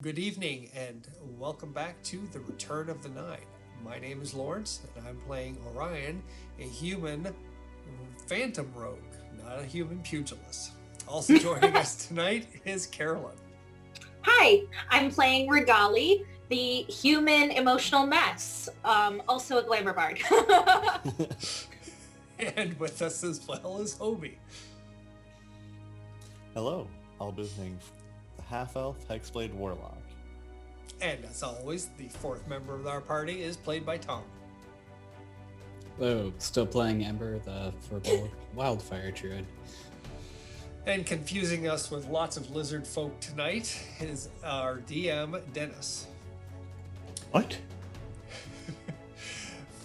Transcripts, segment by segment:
Good evening and welcome back to The Return of the Nine. My name is Lawrence and I'm playing Orion, a human phantom rogue, not a human pugilist. Also joining us tonight is Carolyn. Hi, I'm playing Regali, the human emotional mess, also a glamour bard. And with us as well is Hobie. Hello, I'll be playing the half-elf Hexblade Warlock. And as always, the fourth member of our party is played by Tom. Hello, still playing Ember, the Furball Wildfire Druid. And confusing us with lots of lizard folk tonight is our DM, Dennis. What?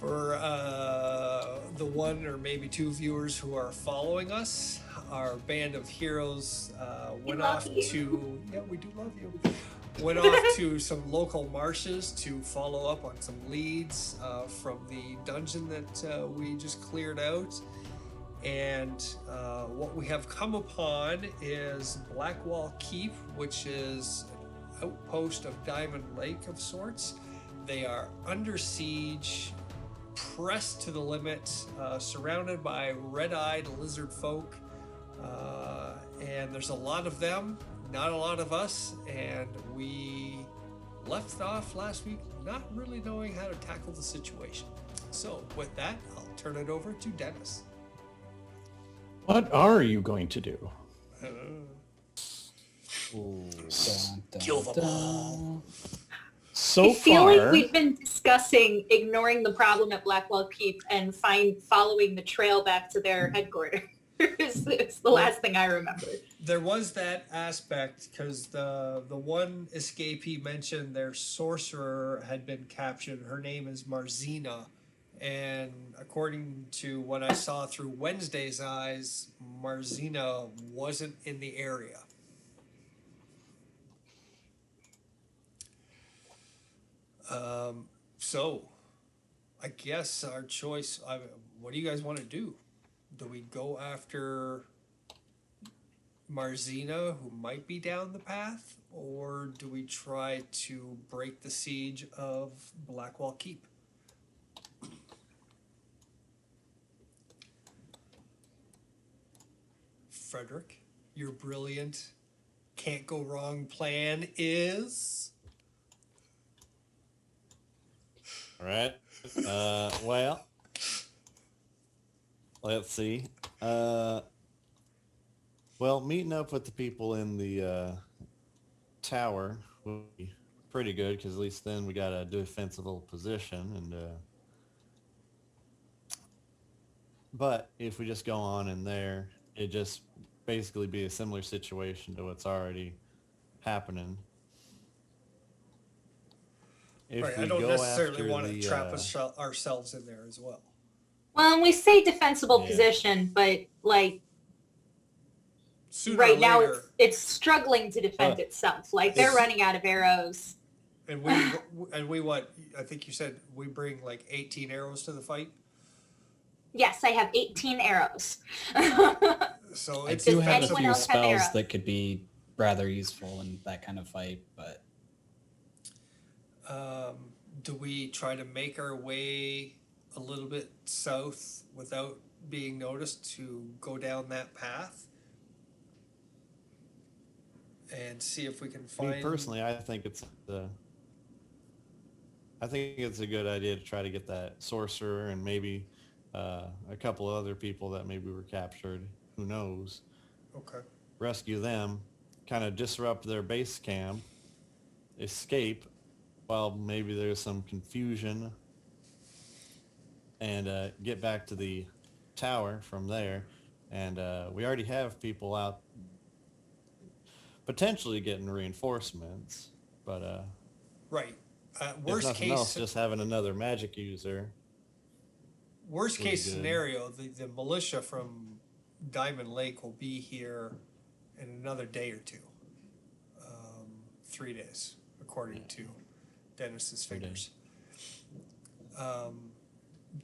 For the one or maybe two viewers who are following us, our band of heroes went off to we do love you. Went off to some local marshes to follow up on some leads from the dungeon that we just cleared out. And what we have come upon is Blackwall Keep, which is an outpost of Diamond Lake of sorts. They are under siege, pressed to the limit, surrounded by red-eyed lizard folk, and there's a lot of them, not a lot of us, and we left off last week not really knowing how to tackle the situation. So with that, I'll turn it over to Dennis. What are you going to do? Kill them all. So I feel far, like we've been discussing ignoring the problem at Blackwell Keep and following the trail back to their headquarters. It's the last thing I remember. There was that aspect because the one escapee mentioned their sorcerer had been captured. Her name is Marzina, and according to what I saw through Wednesday's eyes, Marzina wasn't in the area. So I guess our choice. What do you guys want to do? Do we go after Marzina, who might be down the path, or do we try to break the siege of Blackwall Keep? Frederick, your brilliant, can't go wrong plan is. All right. Well, let's see. Well, meeting up with the people in the tower would be pretty good because at least then we got a defensible position. And but if we just go on in there, it just basically be a similar situation to what's already happening. If Right, I we don't go necessarily after want to the trap ourselves in there as well. Well, and we say defensible Yeah. position, but like Sooner right or now later, it's struggling to defend itself. Like they're running out of arrows. and we what? I think you said we bring like 18 arrows to the fight. Yes, I have 18 arrows. So I it's do have a anyone few else have spells arrows? that could be rather useful in that kind of fight, but do we try to make our way a little bit south without being noticed to go down that path and see if we can find? Me personally, I think it's a good idea to try to get that sorcerer and maybe a couple of other people that maybe were captured. Who knows? Okay. Rescue them, kind of disrupt their base camp, escape while maybe there's some confusion, and get back to the tower from there. And we already have people out potentially getting reinforcements, but Right. if Worst nothing case. else, just having another magic user. Worst would be case good. scenario, the militia from Diamond Lake will be here in another day or two. 3 days, according to Dennis's 3 figures.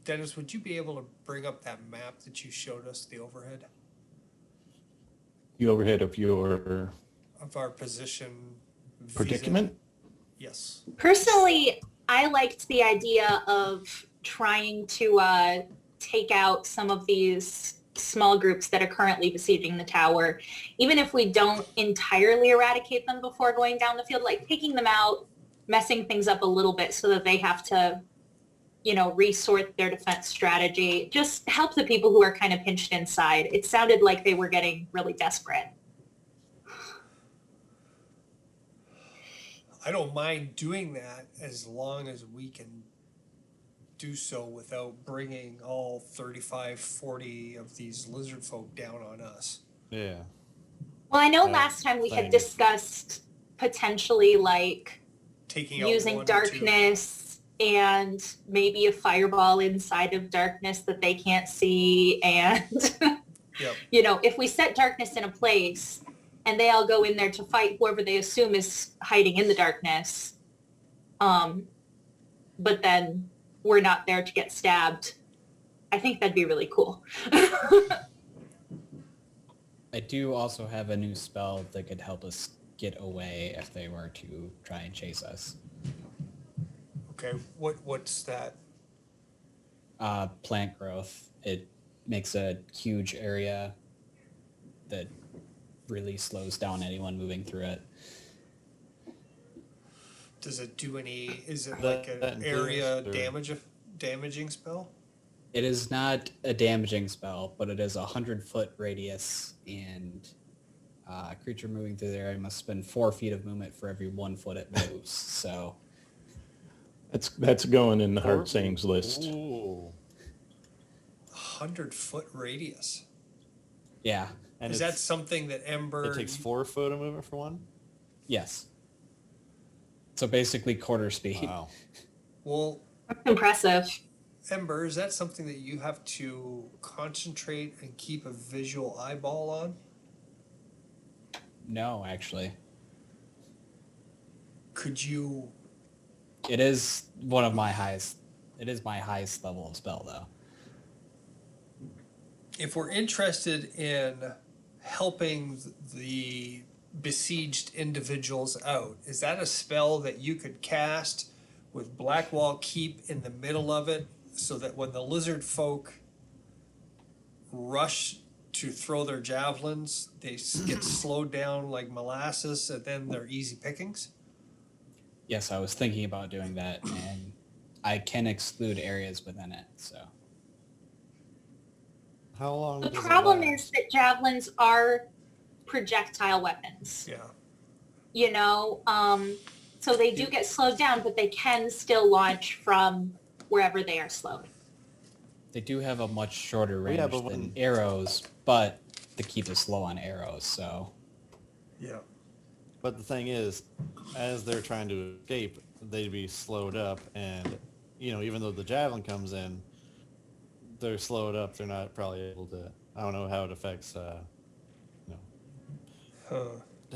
Dennis, would you be able to bring up that map that you showed us, the overhead the overhead of your of our position Predicament? Yes. Personally, I liked the idea of trying to take out some of these small groups that are currently besieging the tower, even if we don't entirely eradicate them before going down the field, like taking them out, messing things up a little bit so that they have to, resort their defense strategy. Just help the people who are kind of pinched inside. It sounded like they were getting really desperate. I don't mind doing that as long as we can do so without bringing all 35, 40 of these lizard folk down on us. Yeah. Well, I know Yeah, last time we had same. discussed potentially like Taking out using one or two. darkness and maybe a fireball inside of darkness that they can't see. And, Yep. if we set darkness in a place and they all go in there to fight whoever they assume is hiding in the darkness, but then we're not there to get stabbed, I think that'd be really cool. I do also have a new spell that could help us get away if they were to try and chase us. Okay. What's that? Plant growth. It makes a huge area that really slows down anyone moving through it. Does it do any? Is it That- like that an area includes, or- damaging spell? It is not a damaging spell, but it is a 100-foot radius, and a creature moving through the area must spend 4 feet of movement for every 1 foot it moves. So That's going in the hard sayings list. Ooh. 100-foot radius. yeah, And Is that something that Ember? it takes 4 foot of movement for one? yes. So basically quarter speed. Wow. Well, That's impressive. Ember, is that something that you have to concentrate and keep a visual eyeball on? No, actually. Could you? It is one of my highest. It is my highest level of spell, though. If we're interested in helping the besieged individuals out, is that a spell that you could cast with Blackwall Keep in the middle of it, so that when the lizard folk rush to throw their javelins, they get slowed down like molasses, and then they're easy pickings? Yes, I was thinking about doing that, and I can exclude areas within it. So How long The does it problem last? is that javelins are projectile weapons, Yeah. so they do get slowed down, but they can still launch from wherever they are slowed. they do have a much shorter range Yeah, but than when- arrows, but the keep is slow on arrows. So Yeah. But the thing is, as they're trying to escape, they'd be slowed up, and even though the javelin comes in, they're slowed up. They're not probably able to. I don't know how it affects,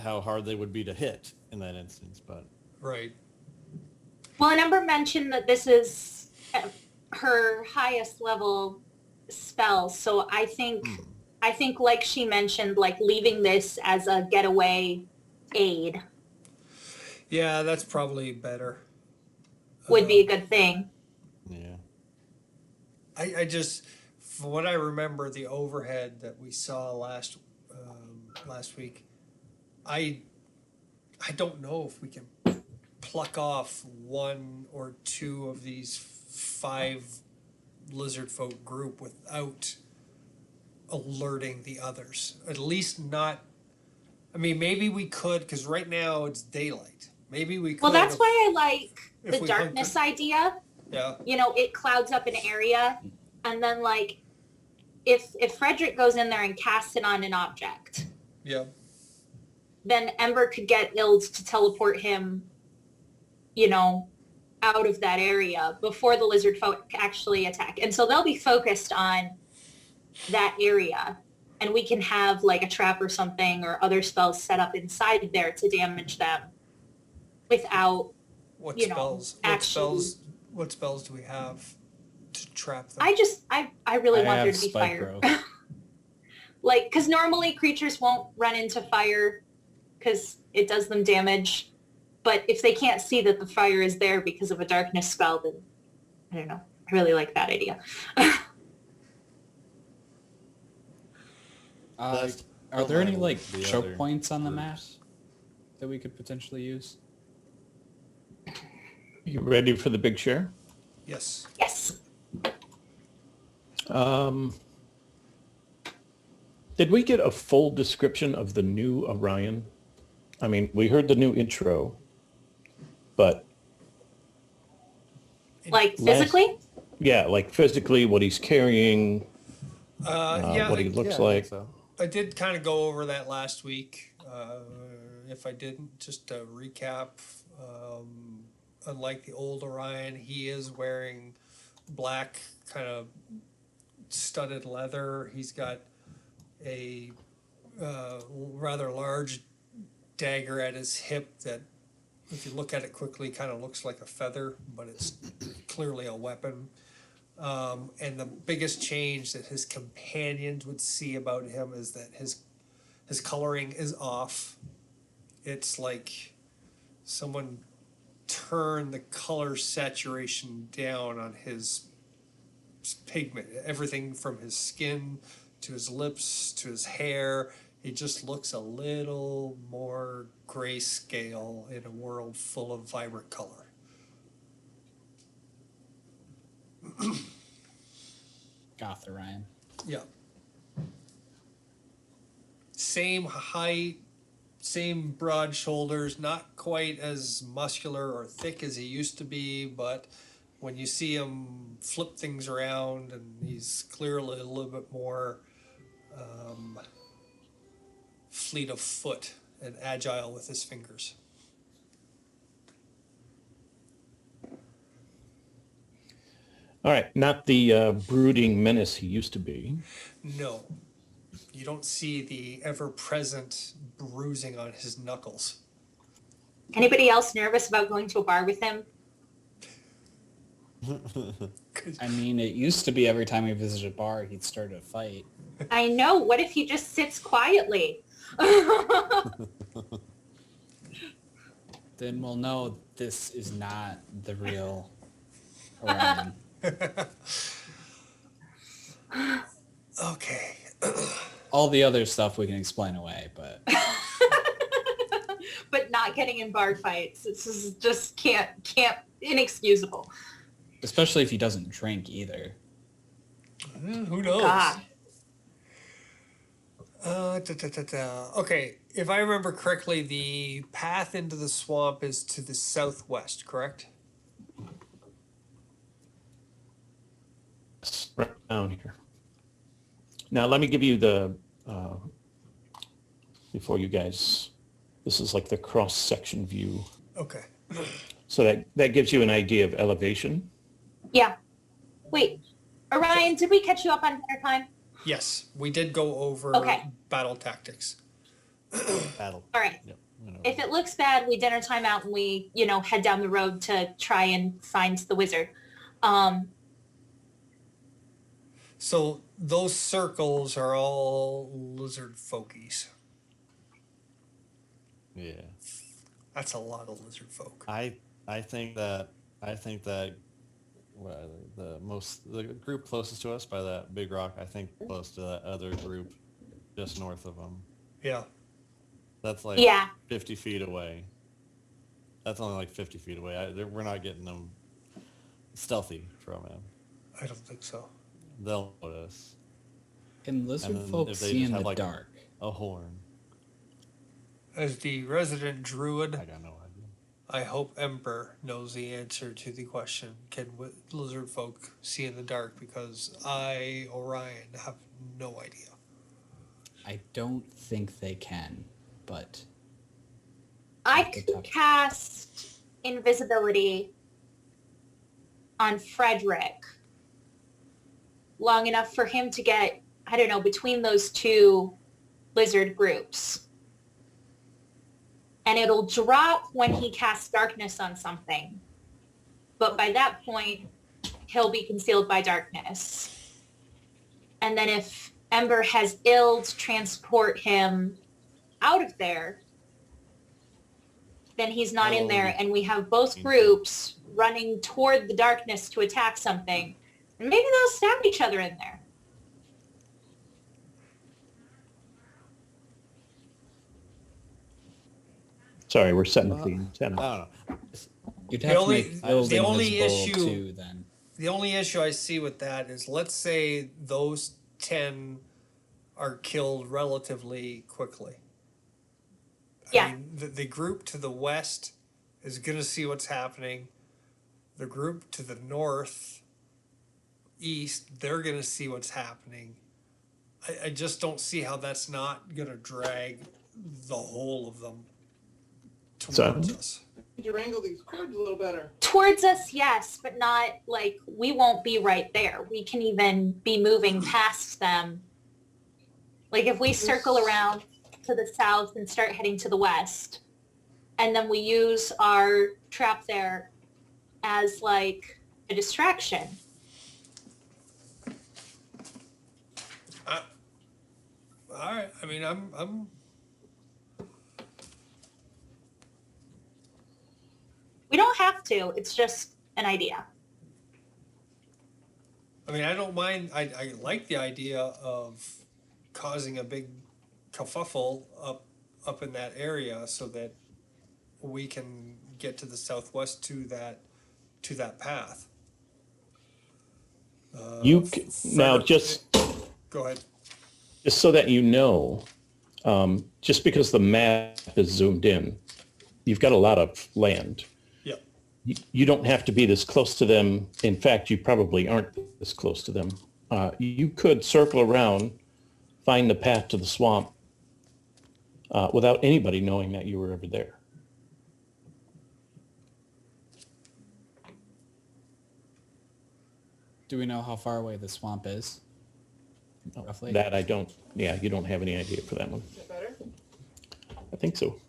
how hard they would be to hit in that instance, but Right. Well, and Ember mentioned that this is her highest level spell, so I think like she mentioned, like leaving this as a getaway aid Yeah, that's probably better. would be a good thing. yeah. I just, from what I remember, the overhead that we saw last week, I don't know if we can pluck off one or two of these 5 lizard folk group without alerting the others. At least not. I mean, maybe we could, because right now it's daylight. Maybe we could. Well, that's why I like if the we darkness idea. Yeah. It clouds up an area, and then like if Frederick goes in there and casts it on an object, Yeah. then Ember could get Ilds to teleport him, out of that area before the lizard folk actually attack. And so they'll be focused on that area, and we can have like a trap or something or other spells set up inside there to damage them without, What You know, spells? actually- What spells do we have to trap them? I really I want there have to be spike fire. growth. Because normally creatures won't run into fire because it does them damage. But if they can't see that the fire is there because of a darkness spell, then I don't know. I really like that idea. That's Are there any like the choke other points on the map groups. that we could potentially use? You ready for the big share? Yes. Yes. Did we get a full description of the new Orion? I mean, we heard the new intro, but Like Last- physically? yeah, like physically what he's carrying, Yeah, what he I, looks Yeah, I like. think so. I did kind of go over that last week. If I didn't, just to recap, unlike the old Orion, he is wearing black kind of studded leather. He's got a rather large dagger at his hip that, if you look at it quickly, kind of looks like a feather, but it's clearly a weapon. And the biggest change that his companions would see about him is that his coloring is off. It's like someone turned the color saturation down on his pigment. Everything from his skin to his lips to his hair. He just looks a little more grayscale in a world full of vibrant color. Goth Orion. Yeah. Same height, same broad shoulders, not quite as muscular or thick as he used to be, but when you see him flip things around, and he's clearly a little bit more fleet of foot and agile with his fingers. All right, not the brooding menace he used to be. No, you don't see the ever-present bruising on his knuckles. Anybody else nervous about going to a bar with him? I mean, it used to be every time we visited a bar, he'd start a fight. I know. What if he just sits quietly? Then we'll know this is not the real Orion. Okay. All the other stuff we can explain away, but But not getting in bar fights. This is just can't inexcusable. especially if he doesn't drink either. Who knows? God. Okay, if I remember correctly, the path into the swamp is to the southwest, correct? Right down here. Now let me give you the before you guys. This is like the cross section view, Okay. so that gives you an idea of elevation. Yeah. Wait. Orion, did we catch you up on dinner time? Yes, we did go over Okay. battle tactics. Battle. All right. Yep. whatever. If it looks bad, we dinner time out and we, head down the road to try and find the wizard. So those circles are all lizard folkies. Yeah. That's a lot of lizard folk. I think that well, the group closest to us by that big rock, I think close to that other group just north of them. Yeah. That's like Yeah. 50 feet away. That's only like 50 feet away. We're not getting them stealthy from him. I don't think so. They'll notice Can lizard then folk if they see just in have, the like, dark? a horn. As the resident druid, I got no idea. I hope Ember knows the answer to the question, can lizard folk see in the dark? Because I, Orion, have no idea. I don't think they can, but I Good could talk. cast invisibility on Frederick long enough for him to get, I don't know, between those two lizard groups. And it'll drop when he casts darkness on something. But by that point, he'll be concealed by darkness. And then if Ember has Ild transport him out of there, then he's not in Oh, there, yeah. and we have both groups running toward the darkness to attack something. And maybe they'll stab each other in there. Sorry, we're setting up the antenna. I don't know. You'd The have only- to make the building only invisible issue- too then. The only issue I see with that is, let's say those 10 are killed relatively quickly. Yeah. I mean, the group to the west is going to see what's happening. The group to the north, east, they're going to see what's happening. I just don't see how that's not going to drag the whole of them towards us. Need to wrangle these cords a little better. Towards us, yes, but not like we won't be right there. We can even be moving past them. Like if we circle around to the south and start heading to the west, and then we use our trap there as like a distraction. All right. I mean, I'm We don't have to. It's just an idea. I mean, I don't mind. I like the idea of causing a big kerfuffle up in that area so that we can get to the southwest to that path. Now, just go ahead. so that you know, just because the map is zoomed in, you've got a lot of land. Yep. You don't have to be this close to them. In fact, you probably aren't this close to them. You could circle around, find the path to the swamp without anybody knowing that you were ever there. Do we know how far away the swamp is? Roughly? That I don't, yeah, you don't have any idea for that one. Is that better? I think so.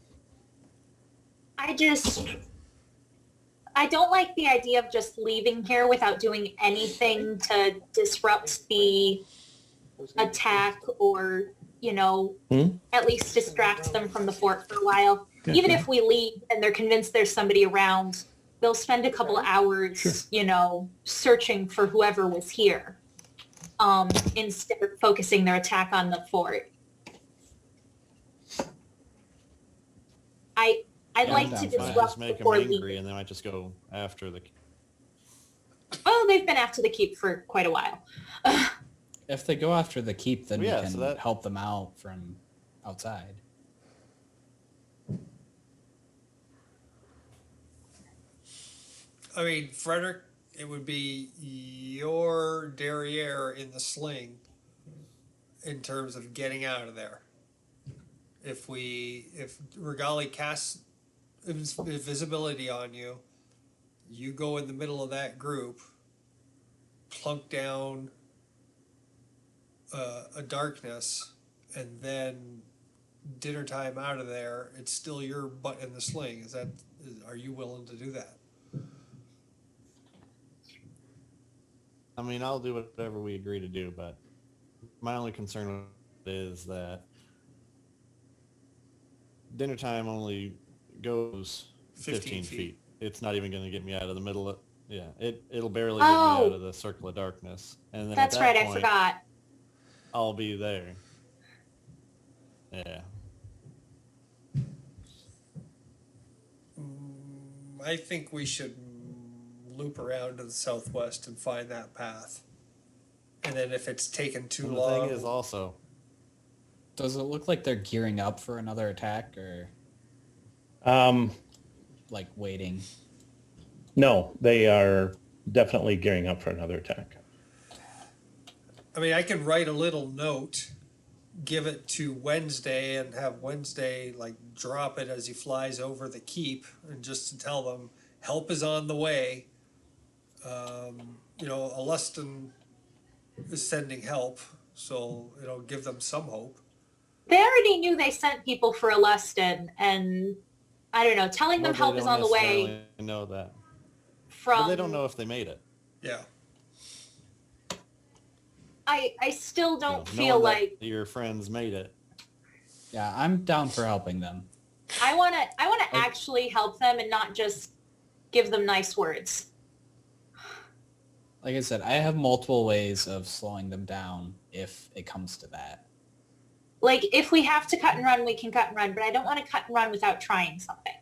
I don't like the idea of just leaving here without doing anything to disrupt the attack or, at least distract them from the fort for a while. Yeah, Even sure. if we leave and they're convinced there's somebody around, they'll spend a couple hours, searching for whoever was here, instead of focusing their attack on the fort. I'd Yeah, like I'm to down for that. disrupt Just make them before angry, leaving. and then I just go after the. Oh, they've been after the keep for quite a while. If they go after the keep, then Yeah, we can so that- help them out from outside. I mean, Frederick, it would be your derriere in the sling in terms of getting out of there. If Regali casts invisibility on you, you go in the middle of that group, plunk down a darkness, and then dinner time out of there. It's still your butt in the sling. Are you willing to do that? I mean, I'll do whatever we agree to do, but my only concern is that dinner time only goes 15 feet. It's not even going to get me out of the middle of, it'll barely get me out of the circle of darkness. And then That's at that right, I point, forgot. I'll be there. Yeah. I think we should loop around to the southwest and find that path. And then if it's taken too And the long, thing is also, Does it look like they're gearing up for another attack or like waiting? No, they are definitely gearing up for another attack. I mean, I can write a little note, give it to Wednesday, and have Wednesday drop it as he flies over the keep, and just to tell them help is on the way. Alustin is sending help, so it'll give them some hope. They already knew they sent people for Alustin, and I don't know, telling them well, help they is don't on the way necessarily know that. from... But they don't know if they made it. Yeah. I still don't Knowing feel that like... your friends made it. Yeah, I'm down for helping them. I want to actually help them and not just give them nice words. Like I said, I have multiple ways of slowing them down if it comes to that. Like, if we have to cut and run, we can cut and run, but I don't want to cut and run without trying something.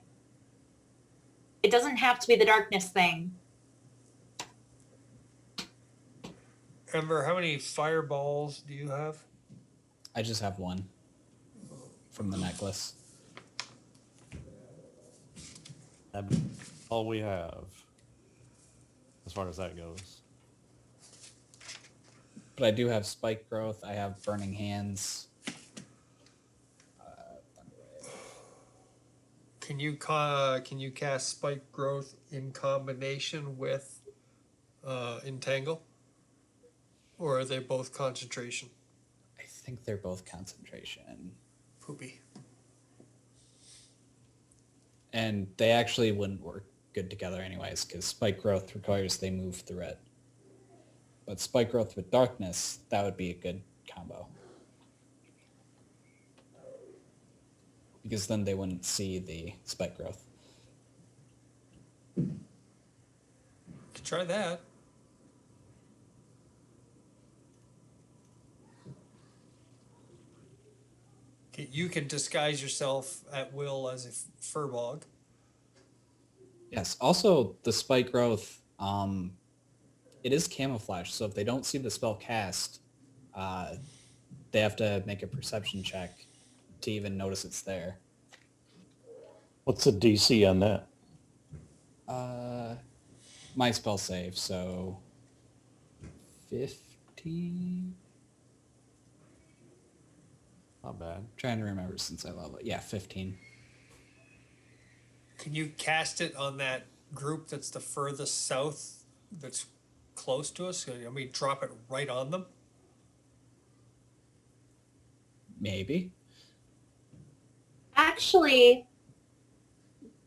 It doesn't have to be the darkness thing. Ember, how many fireballs do you have? I just have one from the necklace. That's all we have, as far as that goes. But I do have spike growth. I have burning hands. Can you cast spike growth in combination with entangle, or are they both concentration? I think they're both concentration. Poopy. And they actually wouldn't work good together anyways, because spike growth requires they move through it. But spike growth with darkness, that would be a good combo. Because then they wouldn't see the spike growth. Could try that. You can disguise yourself at will as a furbog. Yes. Also, the spike growth, it is camouflage. So if they don't see the spell cast, they have to make a perception check to even notice it's there. What's the DC on that? My spell save, so 15. Not bad. Trying to remember since I level it. Yeah, 15. Can you cast it on that group that's the furthest south that's close to us? I mean, drop it right on them? Maybe. Actually,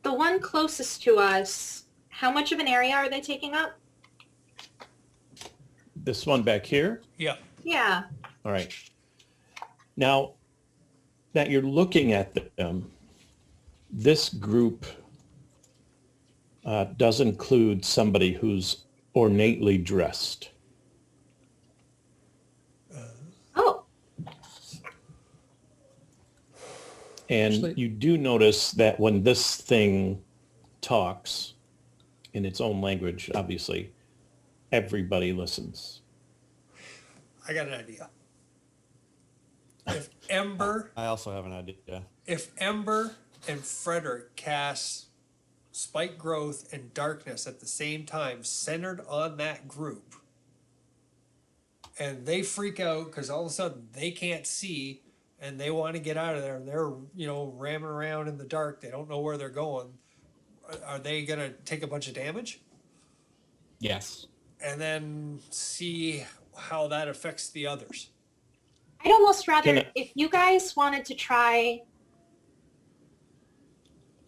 the one closest to us, how much of an area are they taking up? This one back here? Yeah. Yeah. All right. Now that you're looking at them, this group does include somebody who's ornately dressed. Oh, And Actually- you do notice that when this thing talks in its own language, obviously, everybody listens. I got an idea. If Ember I also have an idea. and Frederick cast spike growth and darkness at the same time, centered on that group, and they freak out because all of a sudden they can't see and they want to get out of there, and they're ramming around in the dark, they don't know where they're going, are they gonna take a bunch of damage? Yes. And then see how that affects the others. I'd almost rather, Can I- if you guys wanted to try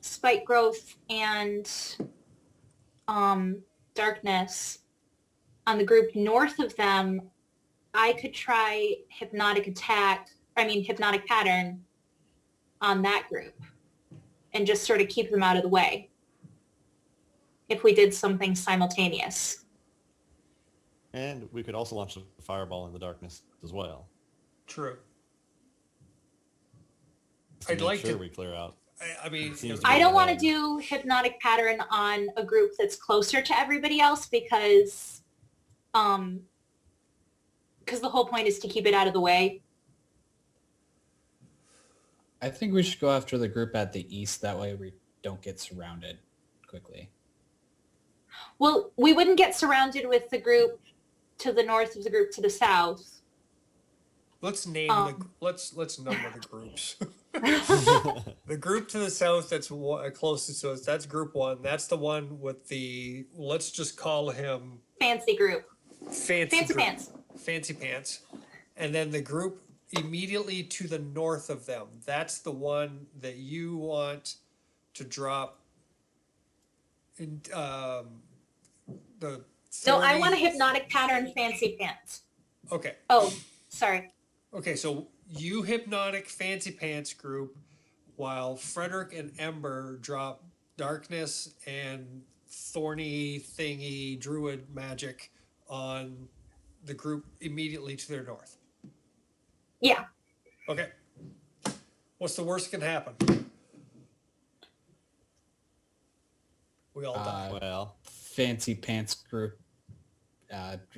spike growth and darkness on the group north of them, I could try hypnotic pattern on that group and just sort of keep them out of the way if we did something simultaneous. And we could also launch a fireball in the darkness as well. True. To I'd make like sure to- we clear out. I mean, Seems if- to be I don't want to ahead. do hypnotic pattern on a group that's closer to everybody else because the whole point is to keep it out of the way. I think we should go after the group at the east. That way we don't get surrounded quickly. Well, we wouldn't get surrounded with the group to the north of the group to the south. let's name let's number the groups. Oh, The group to the south that's closest to us, that's group one. That's the one with the, let's just call him Fancy group. Fancy Fancy group. Pants. Fancy Pants. And then the group immediately to the north of them, that's the one that you want to drop in the No, I 30 want a hypnotic pattern Fancy Pants. Okay. Oh, sorry. Okay, so you hypnotic Fancy Pants group while Frederick and Ember drop darkness and thorny thingy druid magic on the group immediately to their north. Yeah. Okay. What's the worst that can happen? We all die. Well, Fancy Pants group.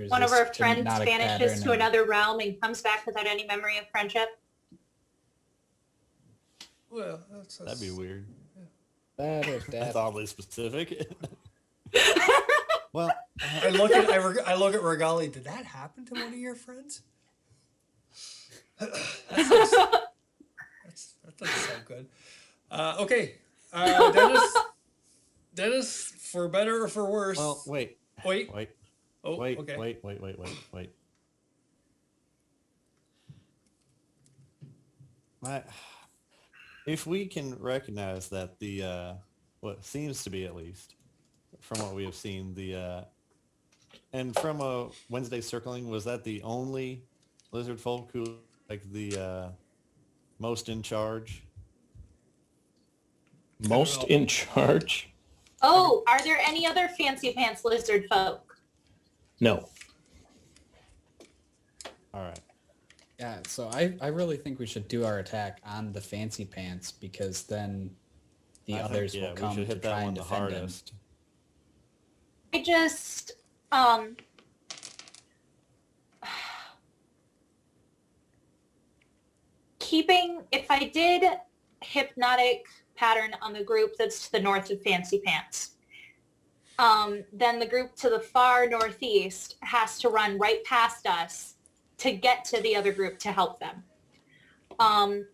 One of our resist friends hypnotic vanishes pattern to and- another realm and comes back without any memory of friendship. Well, that'd be weird. That. That's oddly specific. Well, I look at Regali. Did that happen to one of your friends? That doesn't sound good. Okay, Dennis, for better or for worse. well, wait. Wait. Wait. Oh, Wait, okay. wait. If we can recognize that the what seems to be, at least from what we have seen, and from a Wednesday circling, was that the only lizard folk who like the most in charge? Most in charge? Oh, are there any other Fancy Pants lizard folk? No. All right. Yeah, so I really think we should do our attack on the Fancy Pants because then the I think, others yeah, will come we should to hit try that and one the defend him. hardest. I just, if I did hypnotic pattern on the group that's to the north of Fancy Pants, then the group to the far northeast has to run right past us to get to the other group to help them. And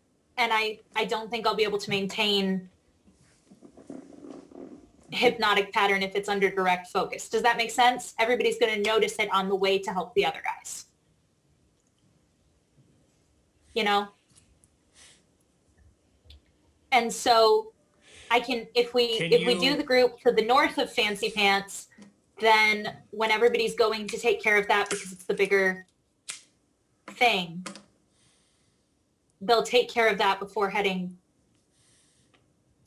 I don't think I'll be able to maintain hypnotic pattern if it's under direct focus. Does that make sense? Everybody's going to notice it on the way to help the other guys. You know? And so I can, if we do the group to the north of Fancy Pants, then when everybody's going to take care of that because it's the bigger thing, they'll take care of that before heading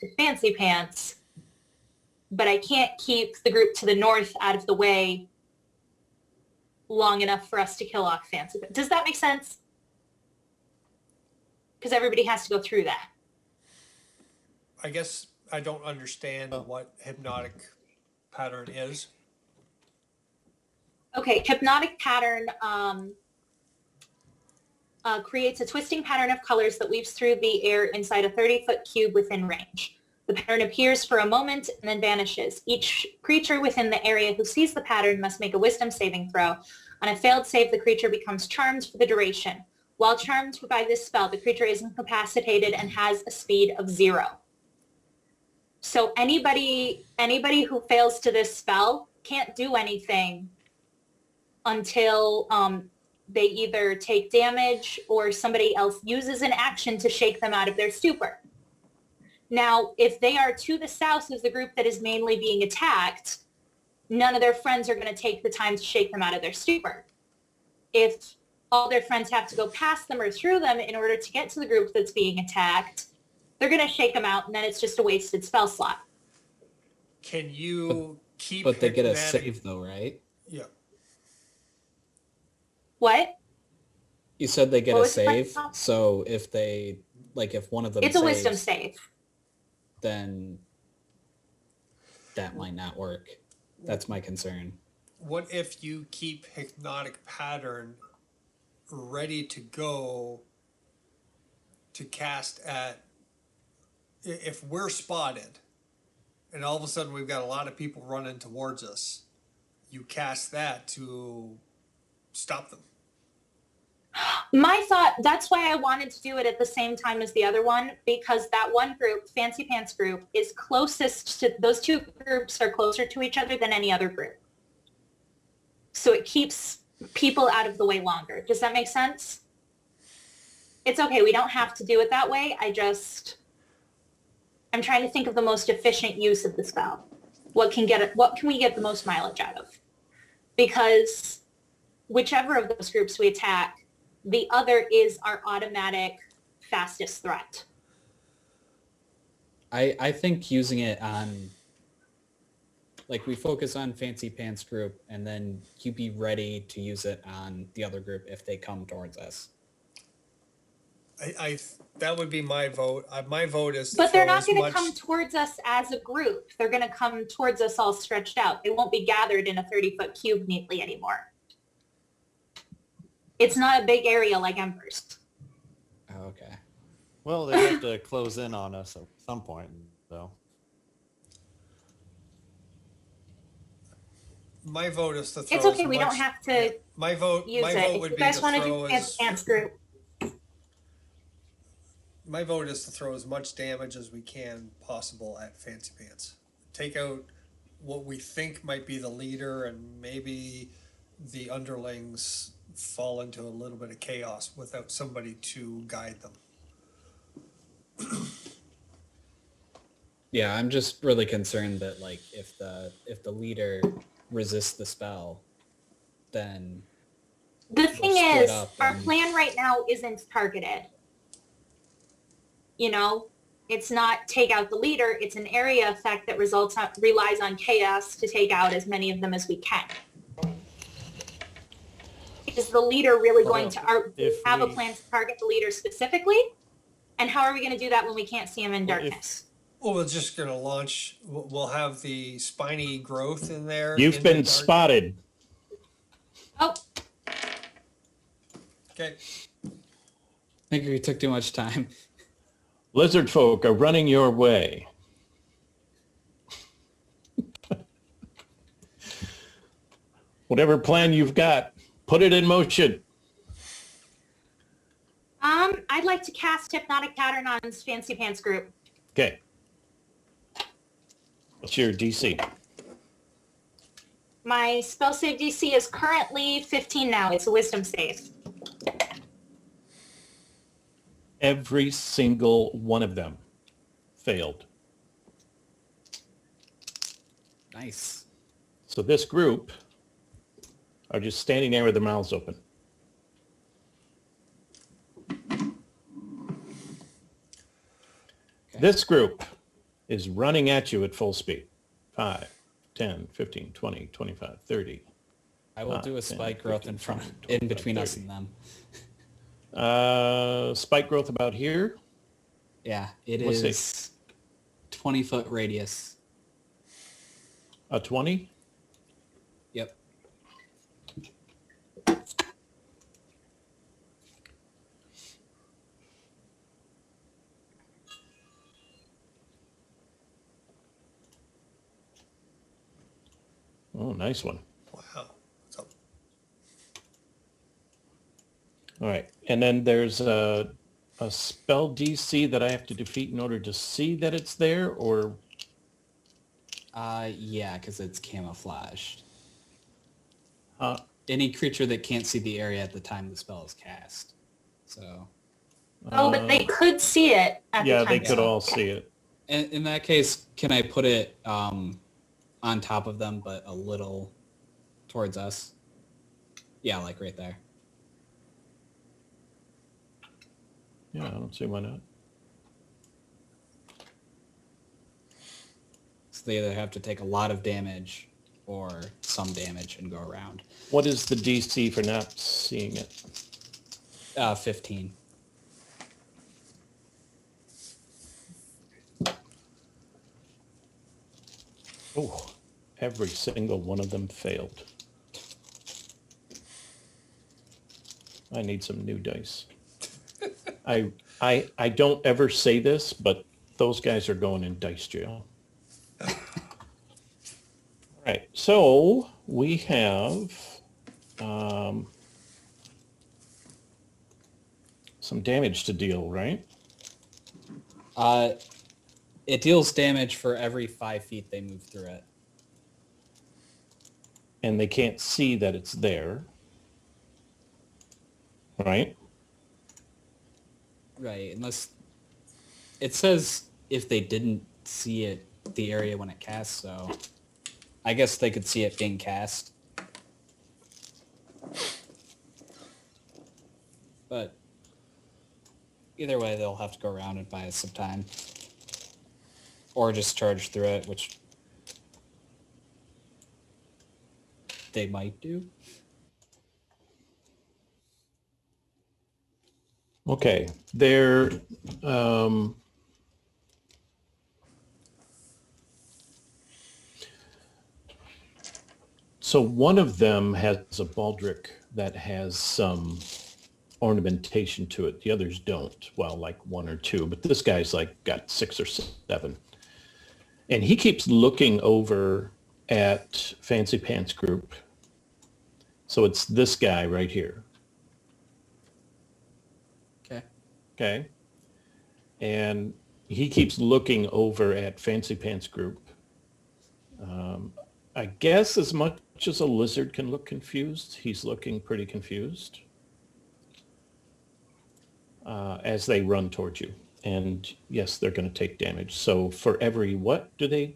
to Fancy Pants. But I can't keep the group to the north out of the way long enough for us to kill off Fancy Pants. Does that make sense? Because everybody has to go through that. I guess I don't understand what hypnotic pattern is. Okay, hypnotic pattern creates a twisting pattern of colors that weaves through the air inside a 30-foot cube within range. The pattern appears for a moment and then vanishes. Each creature within the area who sees the pattern must make a wisdom saving throw. On a failed save, the creature becomes charmed for the duration. While charmed by this spell, the creature is incapacitated and has a speed of 0. So anybody who fails to this spell can't do anything until they either take damage or somebody else uses an action to shake them out of their stupor. Now, if they are to the south of the group that is mainly being attacked, none of their friends are going to take the time to shake them out of their stupor. If all their friends have to go past them or through them in order to get to the group that's being attacked, they're going to shake them out, and then it's just a wasted spell slot. Can you keep But they get a hypnotic- save though, right? Yeah. What? You said they get What a was the save, question? so if they, like if one of them It's a wisdom saves, save. then that might not work. That's my concern. What if you keep hypnotic pattern ready to go to cast at, if we're spotted and all of a sudden we've got a lot of people running towards us, you cast that to stop them. My thought, that's why I wanted to do it at the same time as the other one, because that one group, Fancy Pants group, is closest to, those two groups are closer to each other than any other group. So it keeps people out of the way longer. Does that make sense? It's okay. We don't have to do it that way. I'm trying to think of the most efficient use of the spell. What can we get the most mileage out of? Because whichever of those groups we attack, the other is our automatic fastest threat. I think using it on, like, we focus on Fancy Pants group, and then you be ready to use it on the other group if they come towards us. I that would be my vote. My vote is to But they're throw not as going to much. come towards us as a group. They're going to come towards us all stretched out. They won't be gathered in a 30-foot cube neatly anymore. It's not a big area like Embers. Oh, okay. Well, they have to close in on us at some point, though. My vote is to throw. It's okay. as We much, don't have to My vote. use My it. vote If would you be guys to want to throw do as. Pants group, My vote is to throw as much damage as we can possible at Fancy Pants. Take out what we think might be the leader, and maybe the underlings fall into a little bit of chaos without somebody to guide them. Yeah, I'm just really concerned that, like, if the leader resists the spell, then the thing split is, up our and- plan right now isn't targeted. You know, it's not take out the leader. It's an area effect that relies on chaos to take out as many of them as we can. Is the leader really going to have a plan to target the leader specifically? And how are we going to do that when we can't see him in darkness? Well, we're just gonna launch. We'll have the spiny growth in there. You've in the been dark- spotted. Oh, Okay. I think we took too much time. Lizard folk are running your way. Whatever plan you've got, put it in motion. I'd like to cast Hypnotic Pattern on Fancy Pants group. Okay. What's your DC? My spell save DC is currently 15 now. It's a wisdom save. Every single one of them failed. Nice. So this group are just standing there with their mouths open. This group is running at you at full speed. 5, 10, 15, 20, 25, 30. I will do a 10, spike growth 15, in front, 20, in between us 30. and them. Spike growth about here. Yeah, it Let's see. is 20-foot radius. A 20. Yep. Oh, nice one. Wow. So, All right. And then there's a spell DC that I have to defeat in order to see that it's there, or Yeah, because it's camouflaged. uh, Any creature that can't see the area at the time the spell is cast. So, Oh, but they could see it at yeah, the time. they could all see it. in that case, can I put it on top of them, but a little towards us? Yeah, like right there. Yeah, I don't see why not. So they either have to take a lot of damage or some damage and go around. What is the DC for not seeing it? 15. Oh, every single one of them failed. I need some new dice. I don't ever say this, but those guys are going in dice jail. All right, so we have some damage to deal, right? It deals damage for every 5 feet they move through it. And they can't see that it's there, right? Right, unless it says if they didn't see it, the area when it casts, so I guess they could see it being cast. But either way, they'll have to go around and buy us some time. Or just charge through it, which they might do. Okay, they're, so one of them has a baldric that has some ornamentation to it. The others don't. Well, like one or two, but this guy's like got 6 or 7. And he keeps looking over at Fancy Pants Group. So it's this guy right here. Okay. Okay. And he keeps looking over at Fancy Pants Group. I guess as much as a lizard can look confused, he's looking pretty confused as they run towards you. And yes, they're going to take damage. So for every what do they?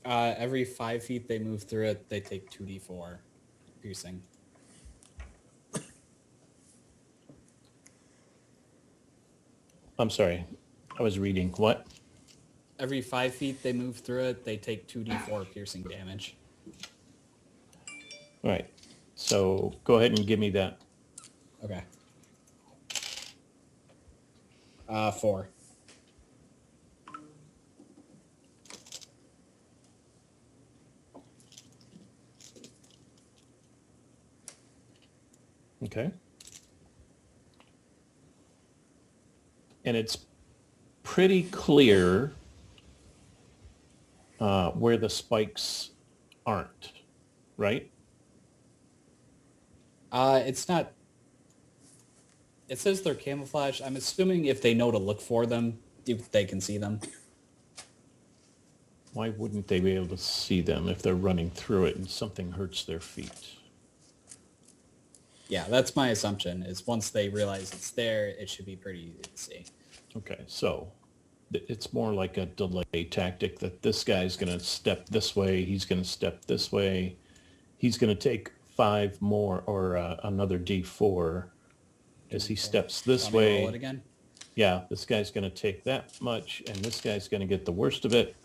Every 5 feet they move through it, they take 2d4 piercing. I'm sorry, I was reading what? Every 5 feet they move through it, they take 2d4 piercing damage. All right. So go ahead and give me that. Okay. 4. Okay. And it's pretty clear where the spikes aren't, right? It's not... It says they're camouflage. I'm assuming if they know to look for them, they can see them. Why wouldn't they be able to see them if they're running through it and something hurts their feet? Yeah, that's my assumption, is once they realize it's there, it should be pretty easy to see. Okay, so it's more like a delay tactic that this guy's going to step this way, he's going to step this way, he's going to take 5 more or another D4 as he steps this Want me to roll way. it again? Yeah, this guy's going to take that much, and this guy's going to get the worst of it.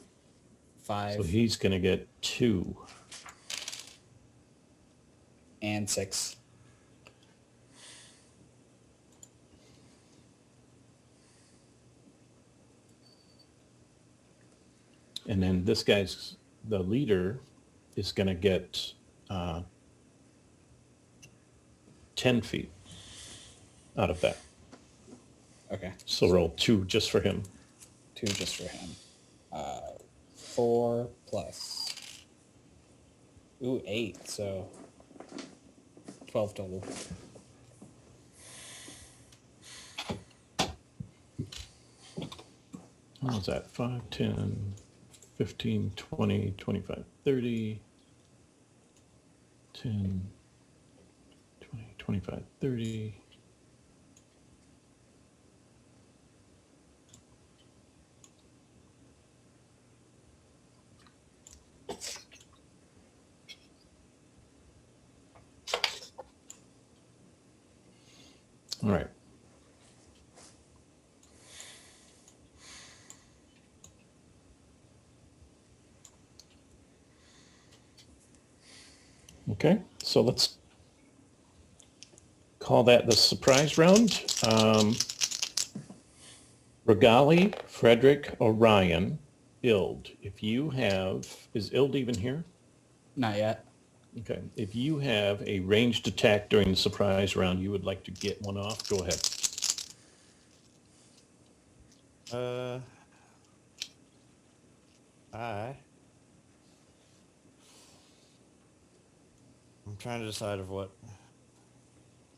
5 So he's going to get 2. and 6. And then this guy's, the leader, is going to get 10 feet out of that. Okay. So roll 2 just for him. 2 just for him. 4 plus... Ooh, 8, so... 12 total. What was that? 5, 10, 15, 20, 25, 30, 10, 20, 25, 30. All right. Okay, so let's call that the surprise round. Regali, Frederick, Orion, Ild. If you have, is Ild even here? Not yet. Okay, if you have a ranged attack during the surprise round, you would like to get one off, go ahead. I'm trying to decide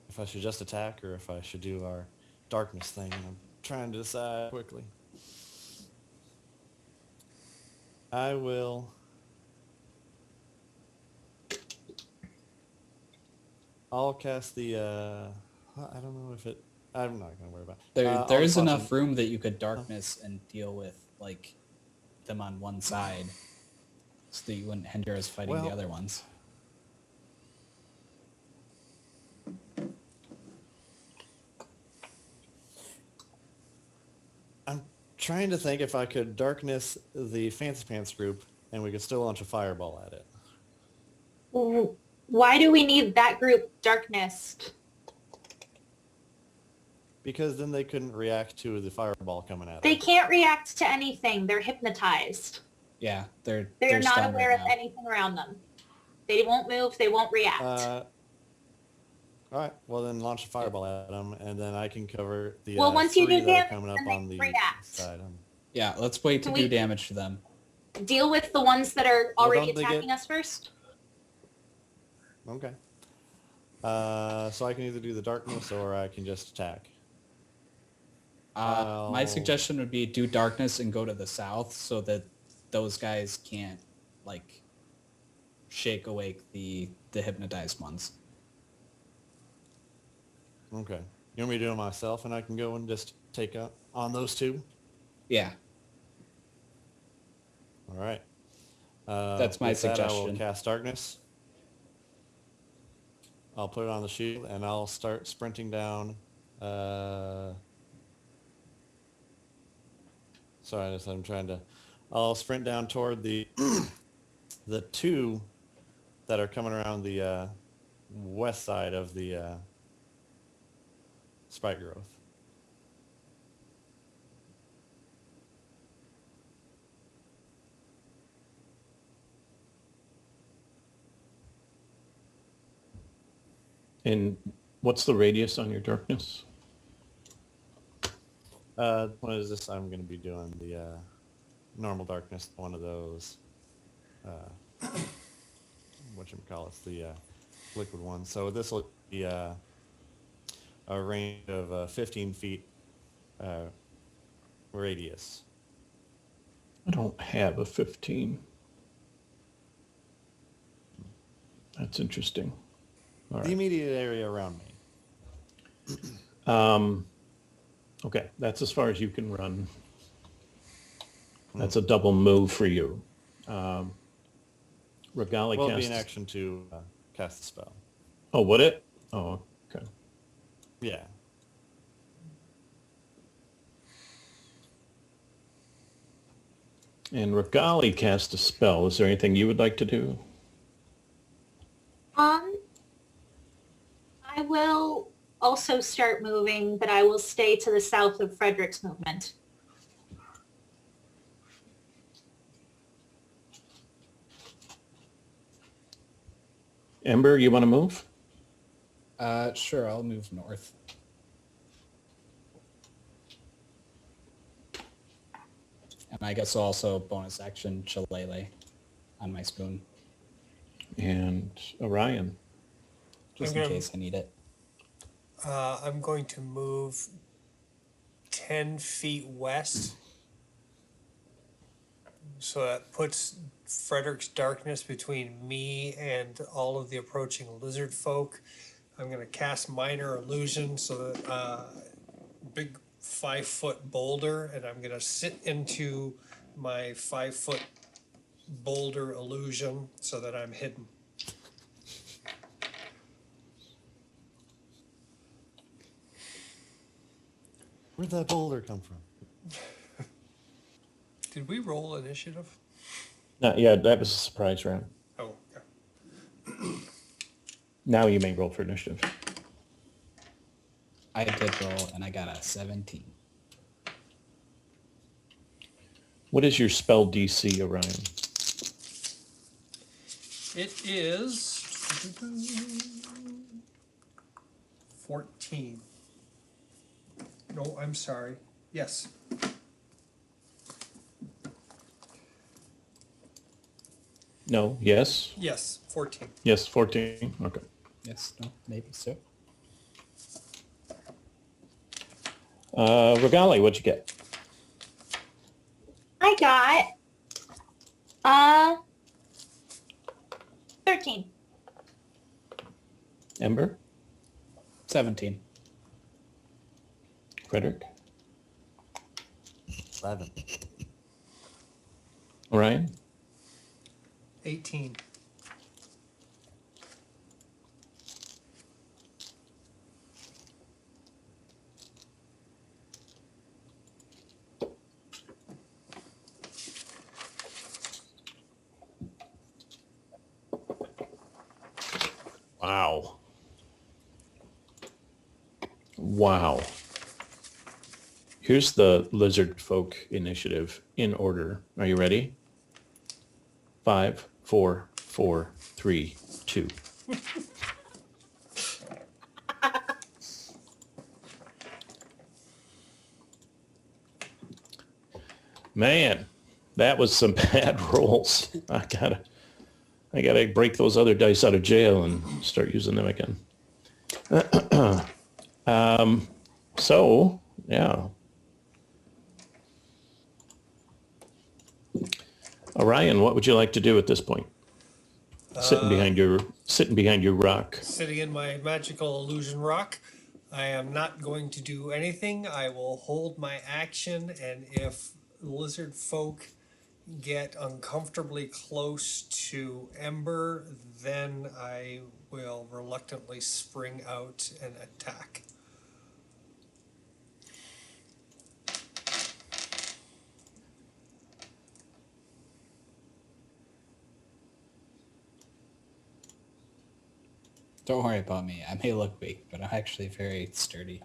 if I should just attack or if I should do our darkness thing. And I'm trying to decide quickly. I will. I'll cast the. I don't know if it. I'm not gonna worry about it. There's I'll enough toss room that you could darkness and deal with, like, them on one side, so that you wouldn't hinder us fighting the Well- other ones. I'm trying to think if I could darkness the Fancy Pants group and we could still launch a fireball at it. Why do we need that group darkness? Because then they couldn't react to the fireball coming at They them. can't react to anything. They're hypnotized. Yeah, they're They're not stunned aware right of now. anything around them. They won't move. They won't react. All right. Well, then launch a fireball at them, and then I can cover the Well, once you three do that are damage, coming up then they on the react. side. Yeah, let's wait to Can do we- damage to them. Deal with the ones that are Well, already don't they attacking get- us first. Okay. So I can either do the darkness or I can just attack. My Oh. suggestion would be do darkness and go to the south so that those guys can't like shake awake the hypnotized ones. Okay. You want me to do it myself, and I can go and just take out on those two? Yeah, All right. That's my with that, I will suggestion. cast darkness. I'll put it on the shield, and I'll start sprinting down. Sorry, I'm trying to. I'll sprint down toward the the two that are coming around the west side of the spike growth. And what's the radius on your darkness? What is this? I'm going to be doing the normal darkness, one of those. Whatchamacallit, the liquid one. So this will be a range of 15 feet radius. I don't have a 15. That's interesting. All The right. immediate area around me. Okay, that's as far as you can run. That's a double move for you. Regali Will it cast. be an action to cast the spell? Oh, would it? Oh, okay. Yeah. And Regali cast a spell. Is there anything you would like to do? I will also start moving, but I will stay to the south of Frederick's movement. Ember, you want to move? Sure, I'll move north. And I guess also bonus action Shillelagh on my spoon, And Orion. just I'm in gonna- case I need it. I'm going to move 10 feet west. So that puts Frederick's darkness between me and all of the approaching lizard folk. I'm going to cast minor illusion so that big 5-foot boulder, and I'm going to sit into my 5-foot boulder illusion so that I'm hidden. Where'd that boulder come from? Did we roll initiative? Yeah, that was a surprise round. Oh, yeah. Now you may roll for initiative. I did roll and I got a 17. What is your spell DC, Orion? It is 14. No, I'm sorry. Yes. No, yes? Yes, 14. Yes, 14. Okay. Yes, no, maybe so. Regali, what'd you get? I got 13. Ember? 17. Frederick? 11. Orion? 18. Wow. Wow. Here's the lizard folk initiative in order. Are you ready? 5, 4, 4, 3, 2. Man, that was some bad rolls. I gotta break those other dice out of jail and start using them again. So, yeah. Orion, what would you like to do at this point? Sitting behind your rock. Sitting in my magical illusion rock. I am not going to do anything. I will hold my action, and if lizard folk get uncomfortably close to Ember, then I will reluctantly spring out and attack. Don't worry about me. I may look weak, but I'm actually very sturdy.